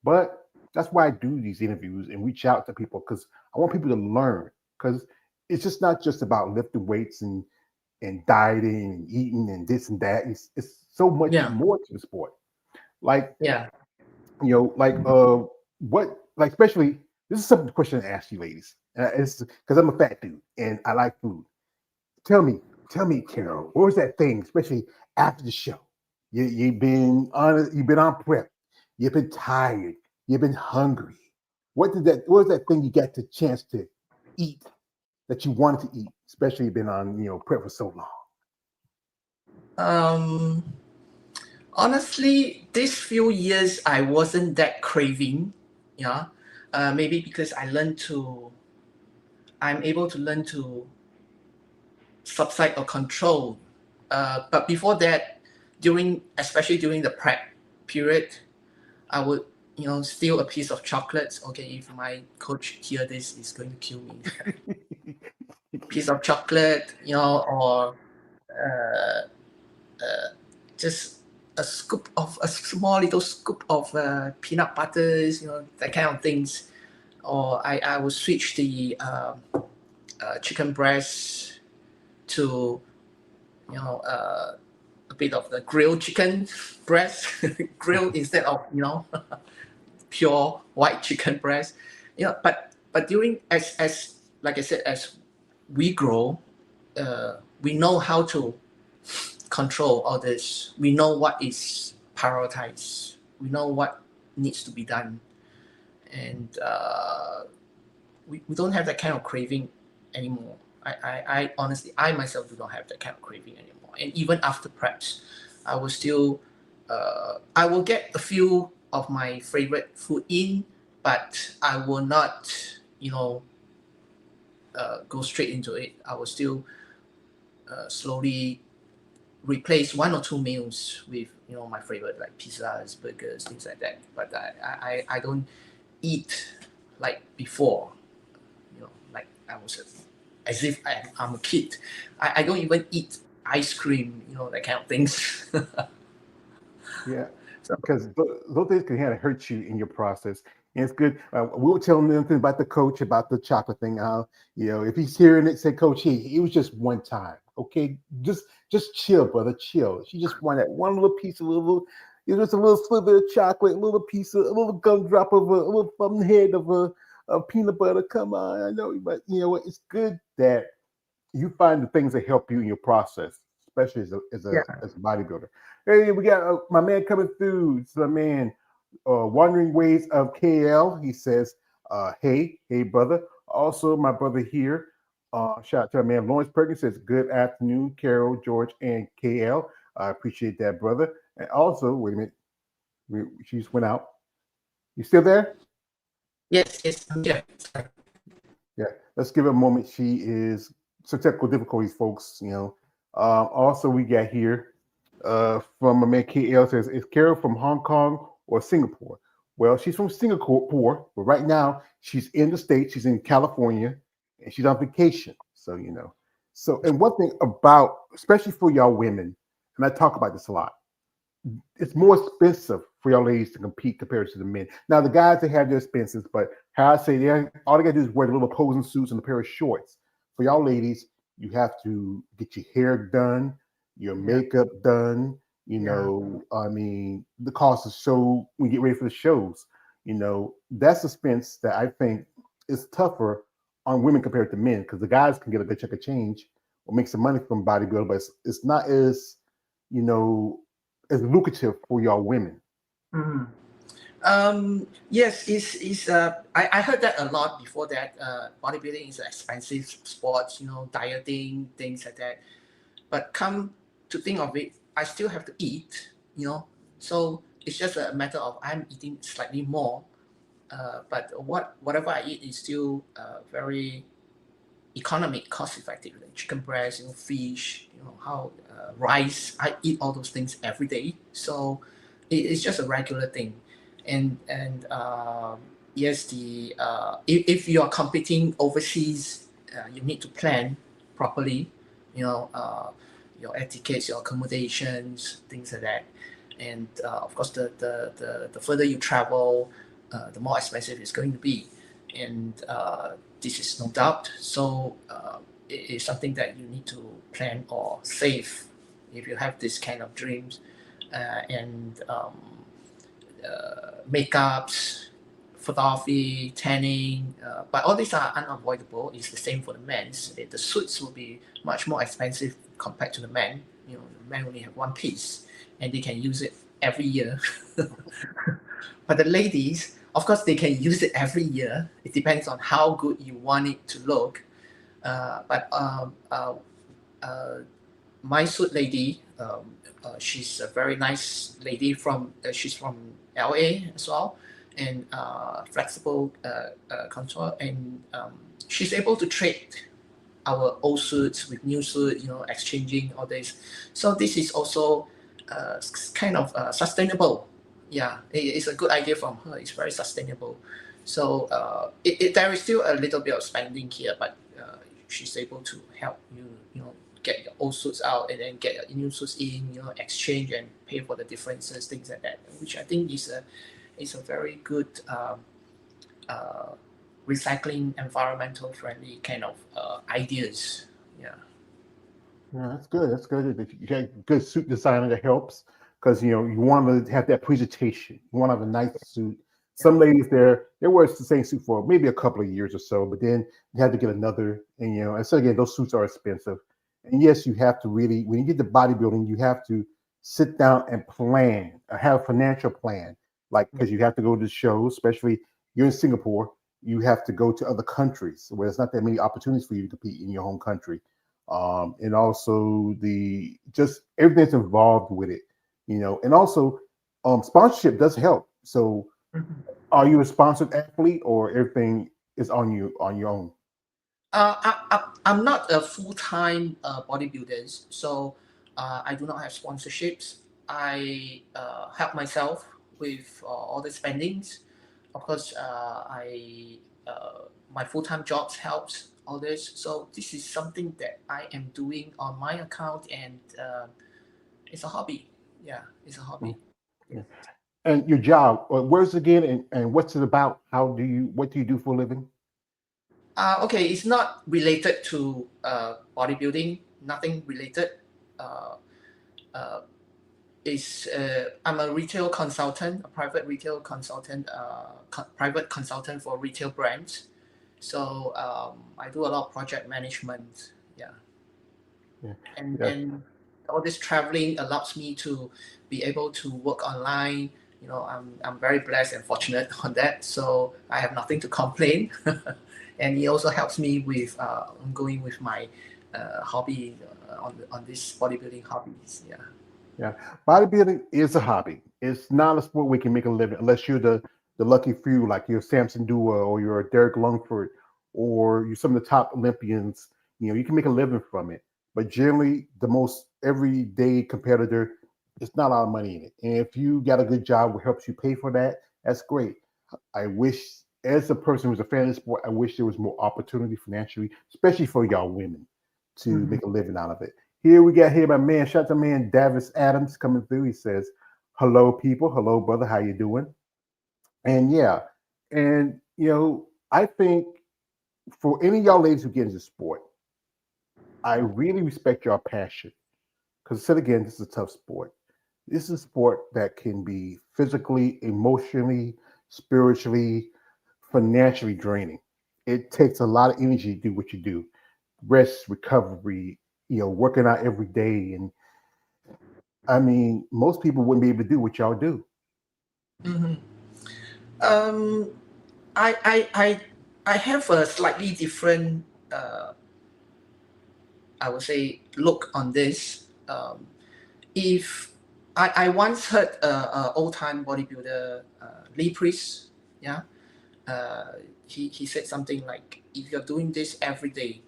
but that's why I do these interviews and reach out to people because I want people to learn. Because it's just not just about lifting weights and dieting and eating and this and that. It's so much Yeah, more to the sport. Like yeah. like what like especially this is some question I ask you ladies. It's because I'm a fat dude and I like food. Tell me, tell me, Carol, what was that thing, especially after the show? You've been on prep, you've been tired, you've been hungry. What was that thing you got the chance to eat that you wanted to eat, especially been on, prep for so long? Um, Honestly, these few years I wasn't that craving. Yeah, maybe because I'm able to learn to subside or control. But before that, especially during the prep period, I would, steal a piece of chocolate. Okay, if my coach hear this, he's going to kill me. Piece of chocolate, or uh, uh, just a small little scoop of peanut butters, that kind of things. Or I will switch the chicken breast to, you know, uh, a bit of the grilled chicken breast, grilled instead of, pure white chicken breast. But during as like I said, as we grow, we know how to control all this. We know what is prioritized. We know what needs to be done, and we don't have that kind of craving anymore. I honestly, I myself do not have that kind of craving anymore. And even after preps, I will still, I will get a few of my favorite food in, but I will not, go straight into it. I will still slowly replace one or two meals with my favorite like pizzas, burgers, things like that. But I don't eat like before. Like I was as if I'm a kid. I don't even eat ice cream. That kind of things. Yeah, So because those things can kind of hurt you in your process. And it's good. We were telling them things about the coach about the chocolate thing. How if he's hearing it, say, Coach, it was just one time. Okay, just chill, brother, chill. She just wanted one little piece of just a little sliver of chocolate, a little piece of a little gumdrop of a little head of peanut butter. Come on, I know, but you know what? It's good that you find the things that help you in your process, especially yeah. as a bodybuilder. Hey, we got my man coming through. It's my man, Wandering Ways of KL. He says, hey, brother. Also, my brother here. Shout out to our man Lawrence Perkins says, good afternoon, Carol, George, and KL. I appreciate that, brother. And also, wait a minute, she just went out. You still there? Yes, I'm here. Sorry. Yeah, let's give it a moment. She is some technical difficulties, folks. Also we got here from a man KL says, "Is Carol from Hong Kong or Singapore?" Well, she's from Singapore, but right now she's in the States. She's in California, and she's on vacation. So. And one thing about, especially for y'all women, and I talk about this a lot, it's more expensive for y'all ladies to compete compared to the men. Now the guys they have their expenses, but how I say all they gotta do is wear the little posing suits and a pair of shorts. For y'all ladies, you have to get your hair done, your Yeah, makeup done. yeah. I mean, the cost of show when you get ready for the shows. That's expense that I think is tougher on women compared to men because the guys can get a good chunk of change or make some money from bodybuilding, but it's not as you know as lucrative for y'all women. Mhm. Yes, I heard that a lot before that. Bodybuilding is an expensive sport, dieting, things like that. But come to think of it, I still have to eat. So it's just a matter of I'm eating slightly more. But whatever I eat is still very economic, cost effective. Like chicken breast, fish, how rice. I eat all those things every day, so it's just a regular thing. And yes, the if you are competing overseas, you need to plan properly. You know, your etiquettes, your accommodations, things like that. And of course, the further you travel, the more expensive it's going to be. And this is no doubt. So it is something that you need to plan or save if you have this kind of dreams. And makeups, photography, tanning, but all these are unavoidable. It's the same for the men's. The suits will be much more expensive compared to the men. The men only have one piece, and they can use it every year. But the ladies, of course, they can use it every year. It depends on how good you want it to look. But uh, my suit lady, she's a very nice lady she's from LA as well, and flexible contour, and she's able to trade our old suits with new suits, exchanging all this. So this is also kind of sustainable. Yeah, it's a good idea from her. It's very sustainable. So there is still a little bit of spending here, but she's able to help you, get your old suits out and then get your new suits in, exchange and pay for the differences, things like that, which I think is a very good uh, recycling, environmental friendly kind of ideas. Yeah. Yeah, that's good. That's good. If you got good suit designer that helps because you want to have that presentation. You want to have a nice suit. Yeah. Some ladies they wear the same suit for maybe a couple of years or so, but then you have to get another. And and so again, those suits are expensive. And yes, you have to really, when you get to bodybuilding, you have to sit down and plan, have a financial plan. Like, because you have to go to shows, especially you're in Singapore, you have to go to other countries where there's not that many opportunities for you to compete in your home country. And also the just everything that's involved with it, and also sponsorship does help. So, Mhm. are you a sponsored athlete or everything is on your own? I'm not a full-time bodybuilder, so I do not have sponsorships. I help myself with all the spendings. Of course, my full-time jobs helps all this. So this is something that I am doing on my account, and it's a hobby. Yeah, it's a Mm, hobby. Yeah. yeah. And your job, where's it again, and what's it about? What do you do for a living? Okay, it's not related to bodybuilding. Nothing related. Uh, uh, I'm a retail consultant, a private retail consultant, private consultant for retail brands. So I do a lot of project management. Yeah, Yeah, and yeah, all this traveling allows me to be able to work online. I'm very blessed and fortunate on that. So I have nothing to complain, and it also helps me with ongoing with my hobby on this bodybuilding hobbies. Yeah. yeah. Bodybuilding is a hobby. It's not a sport we can make a living unless you're the lucky few, like you're Samson Dua or you're Derek Lungford or you're some of the top Olympians. You can make a living from it. But generally, the most everyday competitor, it's not a lot of money in it. And if you got a good job that helps you pay for that, that's great. I wish, as a person who's a fan of the sport, I wish there was more opportunity financially, especially for y'all women, to Mhm. make a living out of it. Here we got here my man, shout out to man Davis Adams coming through. He says, "Hello, people. Hello, brother. How you doing?" And yeah, and I think for any of y'all ladies who get into sport, I really respect your passion because, said again, this is a tough sport. This is a sport that can be physically, emotionally, spiritually, financially draining. It takes a lot of energy to do what you do. Rest, recovery, working out every day. And I mean, most people wouldn't be able to do what y'all do. Mhm. Um, I, I, I, I have a slightly different, I would say, look on this. If I once heard a old time bodybuilder, Lee Priest, yeah, uh, he said something like, if you're doing this every day,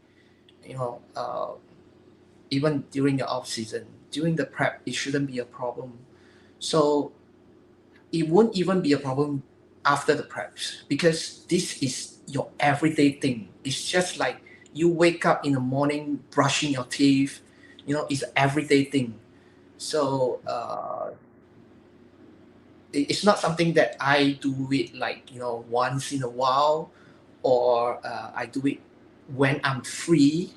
you know, even during your off season, during the prep, it shouldn't be a problem. So it won't even be a problem after the preps because this is your everyday thing. It's just like you wake up in the morning brushing your teeth, it's an everyday thing. So it's not something that I do it like once in a while, or I do it when I'm free.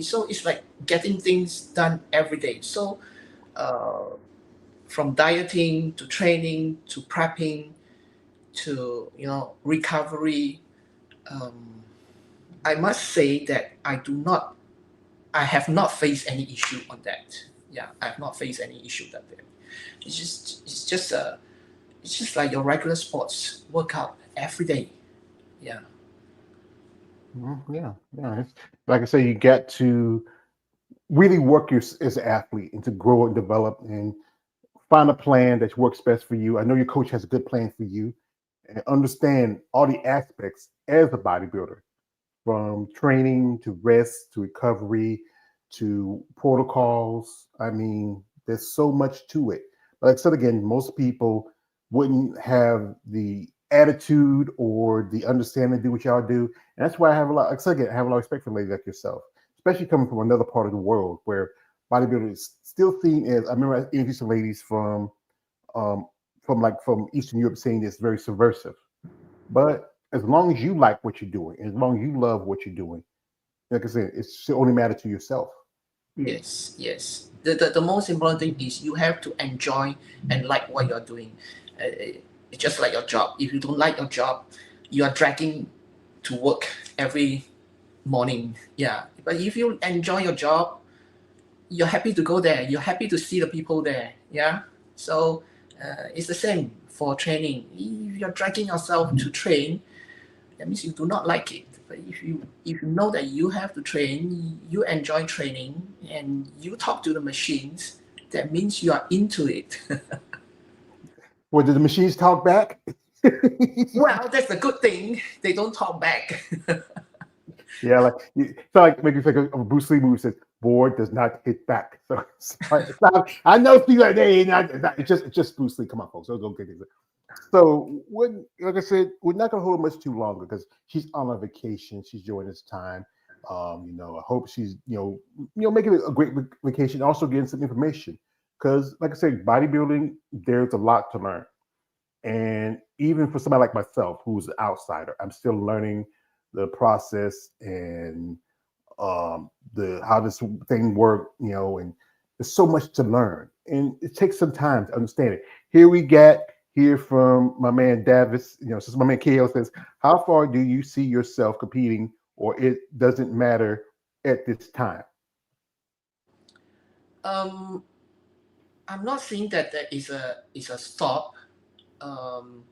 So it's like getting things done every day. So uh, from dieting to training to prepping to recovery, um, I must say that I have not faced any issue on that. Yeah, I have not faced any issue that there. It's just like your regular sports workout every day. Yeah. Yeah, yeah. Like I say, you got to really work as an athlete and to grow and develop and find a plan that works best for you. I know your coach has a good plan for you and understand all the aspects as a bodybuilder, from training to rest to recovery to protocols. I mean, there's so much to it. But like I said again, most people wouldn't have the attitude or the understanding to do what y'all do. And that's why I have a lot, like I said again, I have a lot of respect for ladies like yourself, especially coming from another part of the world where bodybuilding is still seen as, I remember I interviewed some ladies um, from Eastern Europe saying it's very subversive. But as long as you like what you're doing, as long as you love what you're doing, like I said, it should only matter to yourself. Yes. Yes. The most important thing is you have to enjoy and like what you're doing. It's just like your job. If you don't like your job, you are dragging to work every morning. Yeah. But if you enjoy your job, you're happy to go there. You're happy to see the people there. Yeah. So it's the same for training. If you're dragging yourself to train, that means you do not like it. But if you know that you have to train, you enjoy training, and you talk to the machines, that means you are into it. Well, do the machines talk back? Well, that's a good thing. They don't talk back. Yeah, so like make you think of a Bruce Lee movie says, "Board does not hit back." So it's not, I know people like they ain't not, it's just Bruce Lee. Come on, folks, don't get it. So, like I said, we're not gonna hold her much too longer because she's on a vacation. She's enjoying this time. I hope she's making a great vacation. Also getting some information because, like I said, bodybuilding, there's a lot to learn. And even for somebody like myself, who's an outsider, I'm still learning the process and the how this thing work, and there's so much to learn. And it takes some time to understand it. Here we get here from my man Davis, since my man KO says, how far do you see yourself competing, or it doesn't matter at this time? um, I'm not saying that there is a stop. Um,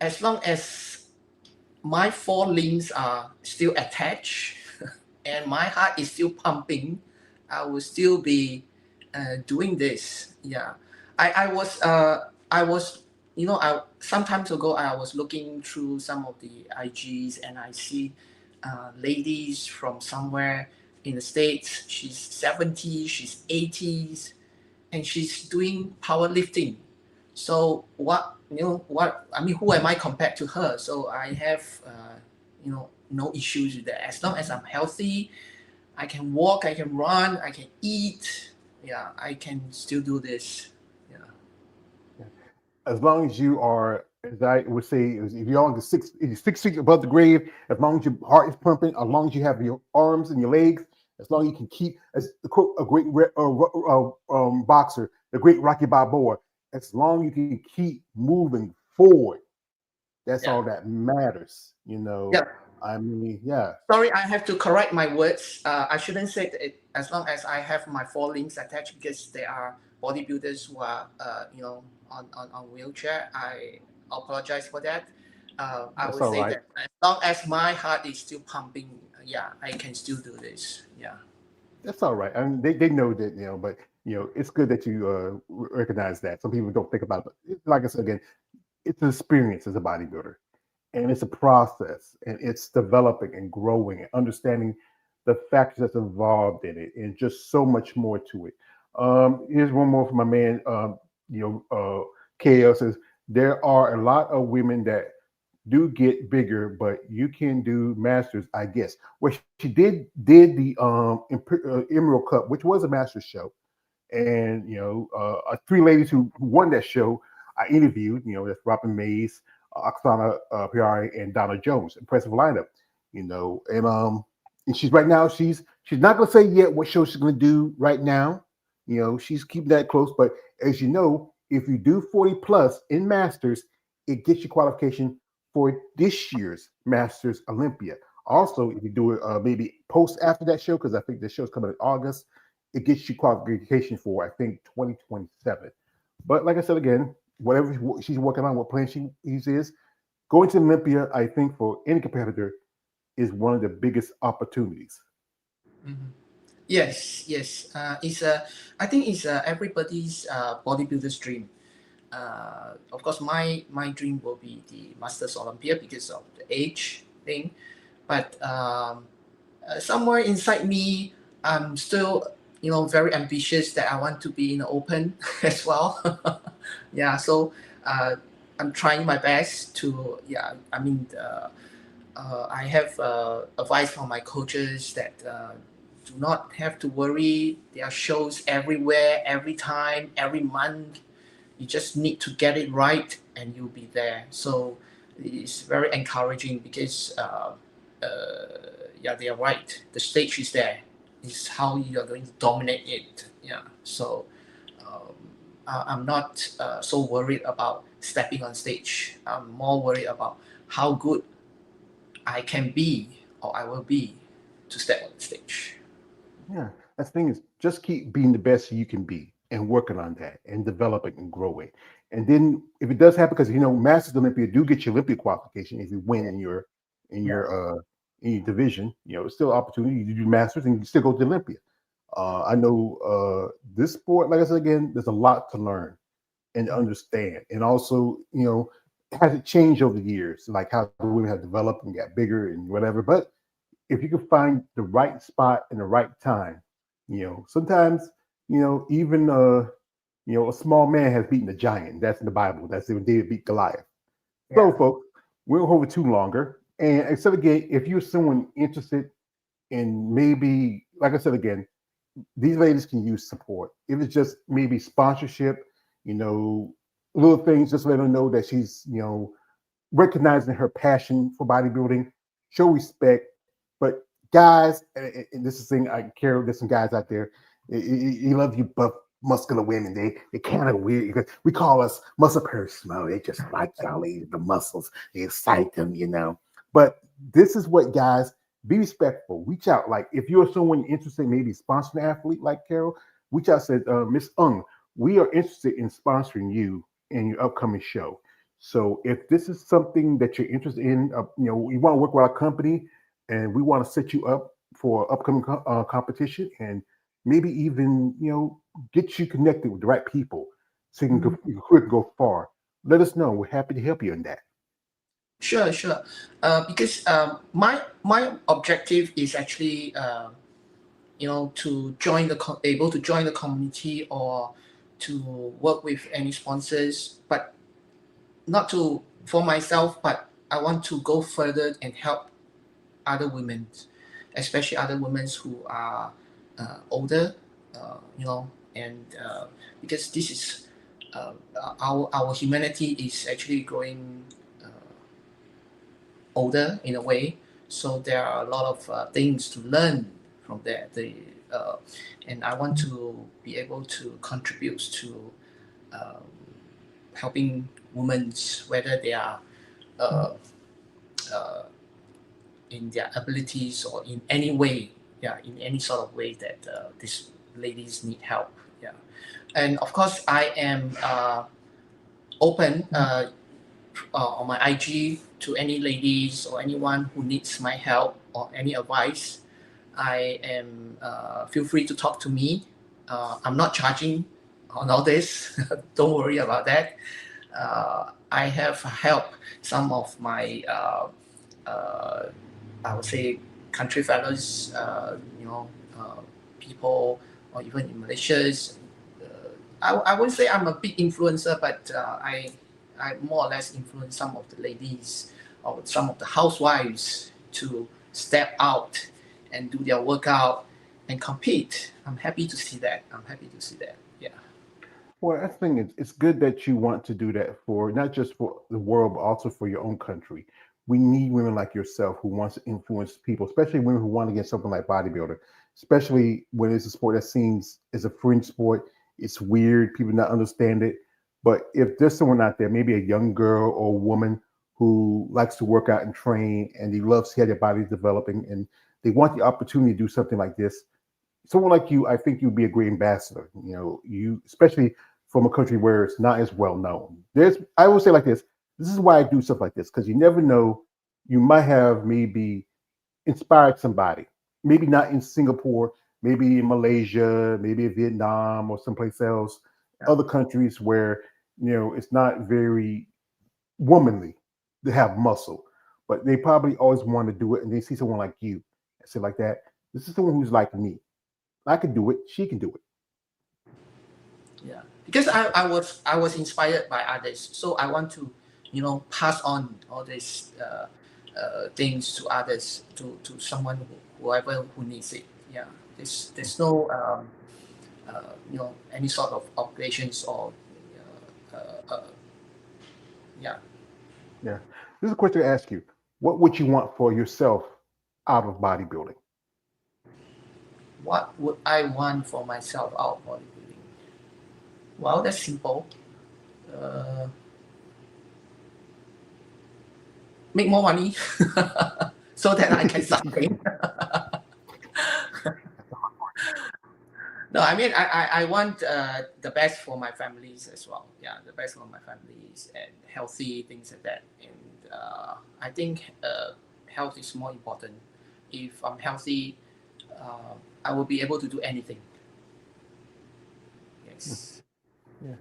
as long as my four limbs are still attached and my heart is still pumping, I will still be doing this. Yeah, I was I some times ago I was looking through some of the IGs and I see ladies from somewhere in the States. She's 70, she's 80s, and she's doing powerlifting. So what I mean, who am I compared to her? So I have no issues with that. As long as I'm healthy, I can walk, I can run, I can eat. Yeah, I can still do this. Yeah. As long as you are, as I would say, if you're on the 6 feet above the grave, as long as your heart is pumping, as long as you have your arms and your legs, as long as you can keep, as the quote, a great boxer, the great Rocky Balboa, as long as you can keep moving forward, that's Yeah. all that matters. Yeah. I mean, yeah, Sorry, I have to correct my words. I shouldn't say that as long as I have my four limbs attached, because there are bodybuilders who are, on wheelchair. I apologize for that. I that's would all say right. that as long as my heart is still pumping, yeah, I can still do this. Yeah. That's all right. I mean, they know that, but it's good that you recognize that. Some people don't think about it, but like I said again, it's an experience as a bodybuilder, and it's a process, and it's developing and growing and understanding the factors that's involved in it, and just so much more to it. Here's one more from my man. KL says there are a lot of women that do get bigger, but you can do masters, I guess. Well, she did the Emerald Cup, which was a masters show, and three ladies who won that show. I interviewed. That's Robin Mays, Oksana Piari, and Donna Jones. Impressive lineup. And she's right now. She's not gonna say yet what show she's gonna do right now. She's keeping that close. But as you know, if you do 40 plus in masters, it gets you qualification for this year's Masters Olympia. Also, if you do it maybe post after that show, because I think the show's coming in August, it gets you qualification for I think 2027. But like I said again, whatever she's working on, what plan she is, going to Olympia, I think for any competitor is one of the biggest opportunities. Mhm. Yes, yes. I think it's everybody's bodybuilder's dream. Of course, my dream will be the Masters Olympia because of the age thing. But somewhere inside me, I'm still, very ambitious that I want to be in the open as well. Yeah, so I'm trying my best to. Yeah, I mean, I have advice from my coaches that do not have to worry. There are shows everywhere, every time, every month. You just need to get it right, and you'll be there. So it's very encouraging because yeah, they are right. The stage is there. It's how you are going to dominate it. Yeah. So um, I'm not so worried about stepping on stage. I'm more worried about how good I can be or I will be to step on the stage. Yeah, that's the thing is just keep being the best you can be and working on that and developing and growing. And then if it does happen, because Masters Olympia do get your Olympic qualification if you win Yeah, in yeah, your in your division, it's still an opportunity. You do Masters and you still go to Olympia. I know this sport, like I said again, there's a lot to learn and mm, understand. And also, has it changed over the years, like how the women have developed and got bigger and whatever. But if you can find the right spot and the right time, sometimes, even a small man has beaten a giant. That's in the Bible. That's when David beat Goliath. So, yeah. folks, we won't hold it too longer. And except again, if you're someone interested in maybe, like I said again, these ladies can use support. If it's just maybe sponsorship, you know, little things, just let her know that she's, recognizing her passion for bodybuilding, show respect. But guys, and this is the thing I care. There's some guys out there. You love you buff, muscular women. They kind of weird because we call us muscle personnel. They just like y'all ladies, the muscles. They excite them. But this is what guys be respectful. Reach out. Like if you're someone interested, maybe sponsoring an athlete like Carol, reach out. Said Miss Ung, we are interested in sponsoring you in your upcoming show. So if this is something that you're interested in, you want to work with our company, and we want to set you up for upcoming competition, and maybe even get you connected with the right people, so Mhm. you can go far. Let us know. We're happy to help you in that. Sure, sure. Because my objective is actually to able to join the community or to work with any sponsors, but not to for myself, but I want to go further and help other women, especially other women who are older, and because this is our humanity is actually growing uh, older in a way, so there are a lot of things to learn from there. Uh, and I want to be able to contribute to um, helping women, whether they are uh, uh, in their abilities or in any way, yeah, in any sort of way that these ladies need help. Yeah, and of course I am open on my IG to any ladies or anyone who needs my help or any advice. I am feel free to talk to me. I'm not charging on all this. Don't worry about that. I have helped some of my uh, I would say country fellows, uh, people, or even in Malaysia. I would say I'm a big influencer, but I more or less influence some of the ladies or some of the housewives to step out and do their workout and compete. I'm happy to see that. I'm happy to see that. Yeah. Well, I think it's good that you want to do that for not just for the world, but also for your own country. We need women like yourself who wants to influence people, especially women who want to get something like bodybuilder, especially when it's a sport that seems is a fringe sport. It's weird, people not understand it. But if there's someone out there, maybe a young girl or a woman who likes to work out and train and they love to see how their body's developing and they want the opportunity to do something like this, someone like you, I think you'd be a great ambassador. You especially from a country where it's not as well known. I will say like this. This is why I do stuff like this because you never know. You might have maybe inspired somebody. Maybe not in Singapore, maybe in Malaysia, maybe in Vietnam or someplace else, Yeah. other countries where it's not very womanly to have muscle, but they probably always want to do it, and they see someone like you and say like that. This is someone who's like me. I can do it. She can do it. Yeah, because I was inspired by others, so I want to, pass on all these things to others, to someone whoever who needs it. Yeah, there's no any sort of obligations or yeah. Yeah. This is a question to ask you. What would you want for yourself out of bodybuilding? What would I want for myself out of bodybuilding? Well, that's simple. Uh, make more money so that I can sustain. No, I mean, I want the best for my families as well. Yeah, the best for my families and healthy things like that. And I think health is more important. If I'm healthy, I will be able to do anything. Yes. Yeah.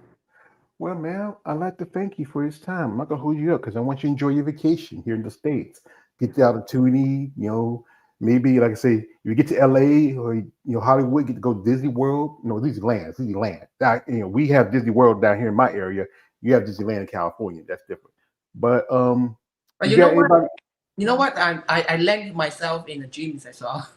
Well, ma'am, I'd like to thank you for this time. I'm not gonna hold you up because I want you to enjoy your vacation here in the States. Get the opportunity, maybe like I say, you get to LA or Hollywood, get to go to Disney World. Disneyland. We have Disney World down here in my area. You have Disneyland in California. That's different. But But you you got know what? anybody? You know what? I land myself in the gyms as well.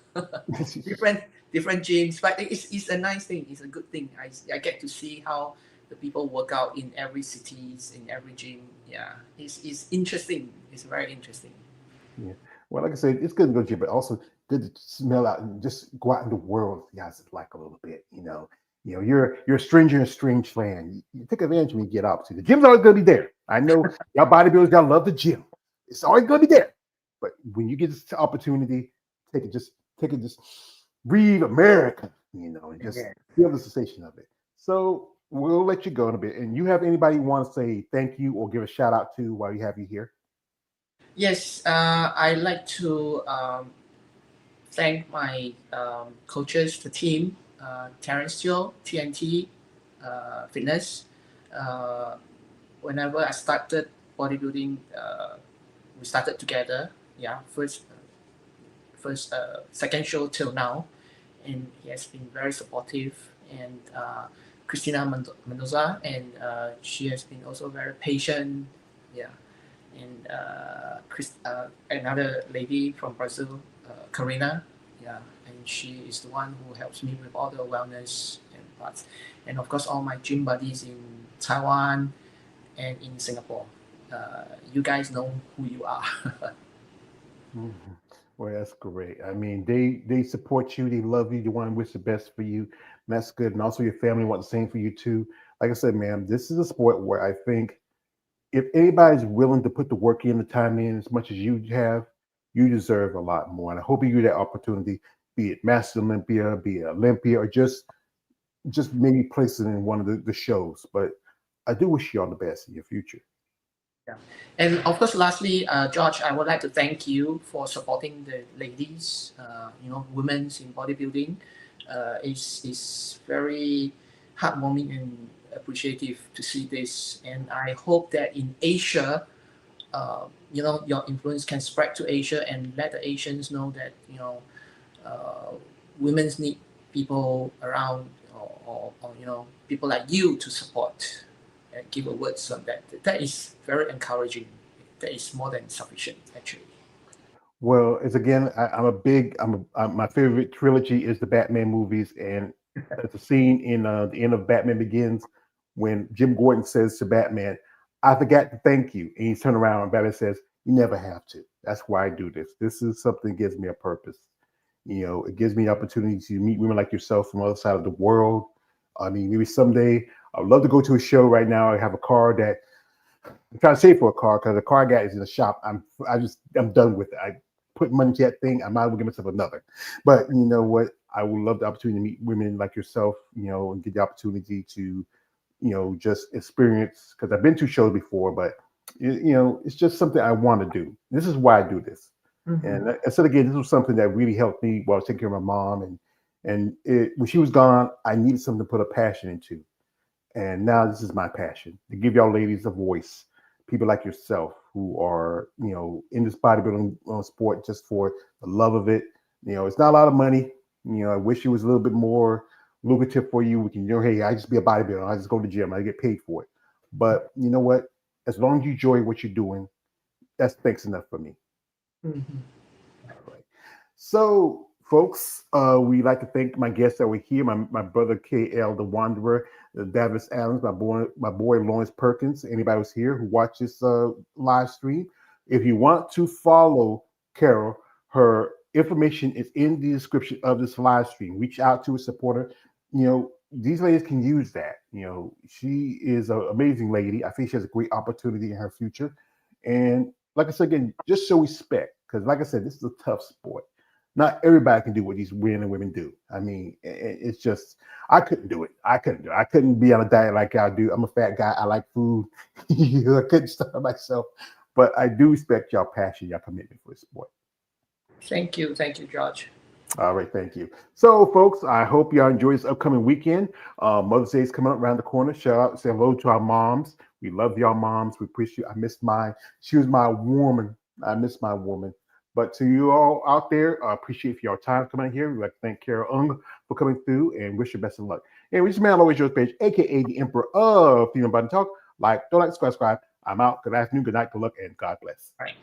different different gyms, but it's a nice thing. It's a good thing. I get to see how the people work out in every cities, in every gym. Yeah, it's interesting. It's very interesting. Yeah. Well, like I said, it's good to go gym, but also good to smell out and just go out in the world, see how it's like a little bit. You're a stranger in a strange land. You take advantage when you get out. See, the gym's always gonna be there. I know y'all bodybuilders gotta love the gym. It's always gonna be there. But when you get this opportunity, take it, just breathe America, and just Yeah. feel the sensation of it. So we'll let you go in a bit. And you have anybody you want to say thank you or give a shout out to while you have you here? Yes, I like to thank my coaches, the team, Terence Teo, TNT Fitness. Uh, Whenever I started bodybuilding, we started together. Yeah, second show till now, and he has been very supportive. And Christina Mendoza, and she has been also very patient. Yeah, and another lady from Brazil, Karina. Yeah, and she is the one who helps me with all the wellness and parts, and of course all my gym buddies in Taiwan and in Singapore. You guys know who you are. Mhm. Well, that's great. I mean, they support you, they love you, they want to wish the best for you. And that's good. And also your family want the same for you too. Like I said, ma'am, this is a sport where I think if anybody's willing to put the work in, the time in as much as you have, you deserve a lot more. And I hope you get that opportunity, be it Master Olympia, be it Olympia, or just maybe placing in one of the shows. But I do wish you all the best in your future. Yeah. And of course, lastly, George, I would like to thank you for supporting the ladies, women's in bodybuilding. It's very heartwarming and appreciative to see this. And I hope that in Asia, your influence can spread to Asia and let the Asians know that, uh, women's need people around, or people like you to support and give a word. So that is very encouraging. That is more than sufficient, actually. Well, it's again, I'm a big, my favorite trilogy is the Batman movies, and it's a scene in the end of Batman Begins when Jim Gordon says to Batman, "I forgot to thank you," and he's turned around and Batman says, "You never have to." That's why I do this. This is something that gives me a purpose. It gives me the opportunity to meet women like yourself from the other side of the world. I mean, maybe someday I'd love to go to a show right now. I have a car that I'm trying to save for a car because the car guy is in the shop. I'm done with it. I put money into that thing. I might as well give myself another. But you know what? I would love the opportunity to meet women like yourself, and get the opportunity to, just experience because I've been to shows before, but it's just something I want to do. This is why I do this. Mm-hmm. And I said again, this was something that really helped me while I was taking care of my mom, and when she was gone, I needed something to put a passion into. And now this is my passion to give y'all ladies a voice, people like yourself who are, in this bodybuilding sport just for the love of it. It's not a lot of money. I wish it was a little bit more lucrative for you. We can, hey, I just be a bodybuilder. I just go to the gym. I get paid for it. But you know what? As long as you enjoy what you're doing, that's thanks enough for me. Mm-hmm. All right. So, folks, we like to thank my guests that were here. My brother KL, the Wanderer, Davis Adams, my boy Lawrence Perkins. Anybody who's here who watches live stream, if you want to follow Carol, her information is in the description of this live stream. Reach out to a supporter. These ladies can use that. She is an amazing lady. I think she has a great opportunity in her future. And like I said again, just show respect because, like I said, this is a tough sport. Not everybody can do what these men and women do. I mean, it's just I couldn't do it. I couldn't do it. I couldn't be on a diet like y'all do. I'm a fat guy. I like food. I couldn't starve myself. But I do respect y'all passion, y'all commitment for the sport. Thank you, George. All right, thank you. So, folks, I hope y'all enjoy this upcoming weekend. Mother's Day is coming up around the corner. Shout out, say hello to our moms. We love y'all moms. We appreciate. I miss mine. She was my woman. I miss my woman. But to you all out there, I appreciate for your time coming here. We'd like to thank Kara Ung for coming through and wish you best of luck. And this man always yours page, aka the Emperor of Female Body Talk. Like, don't like, subscribe. I'm out. Good afternoon, good night, good luck, and God bless. All right.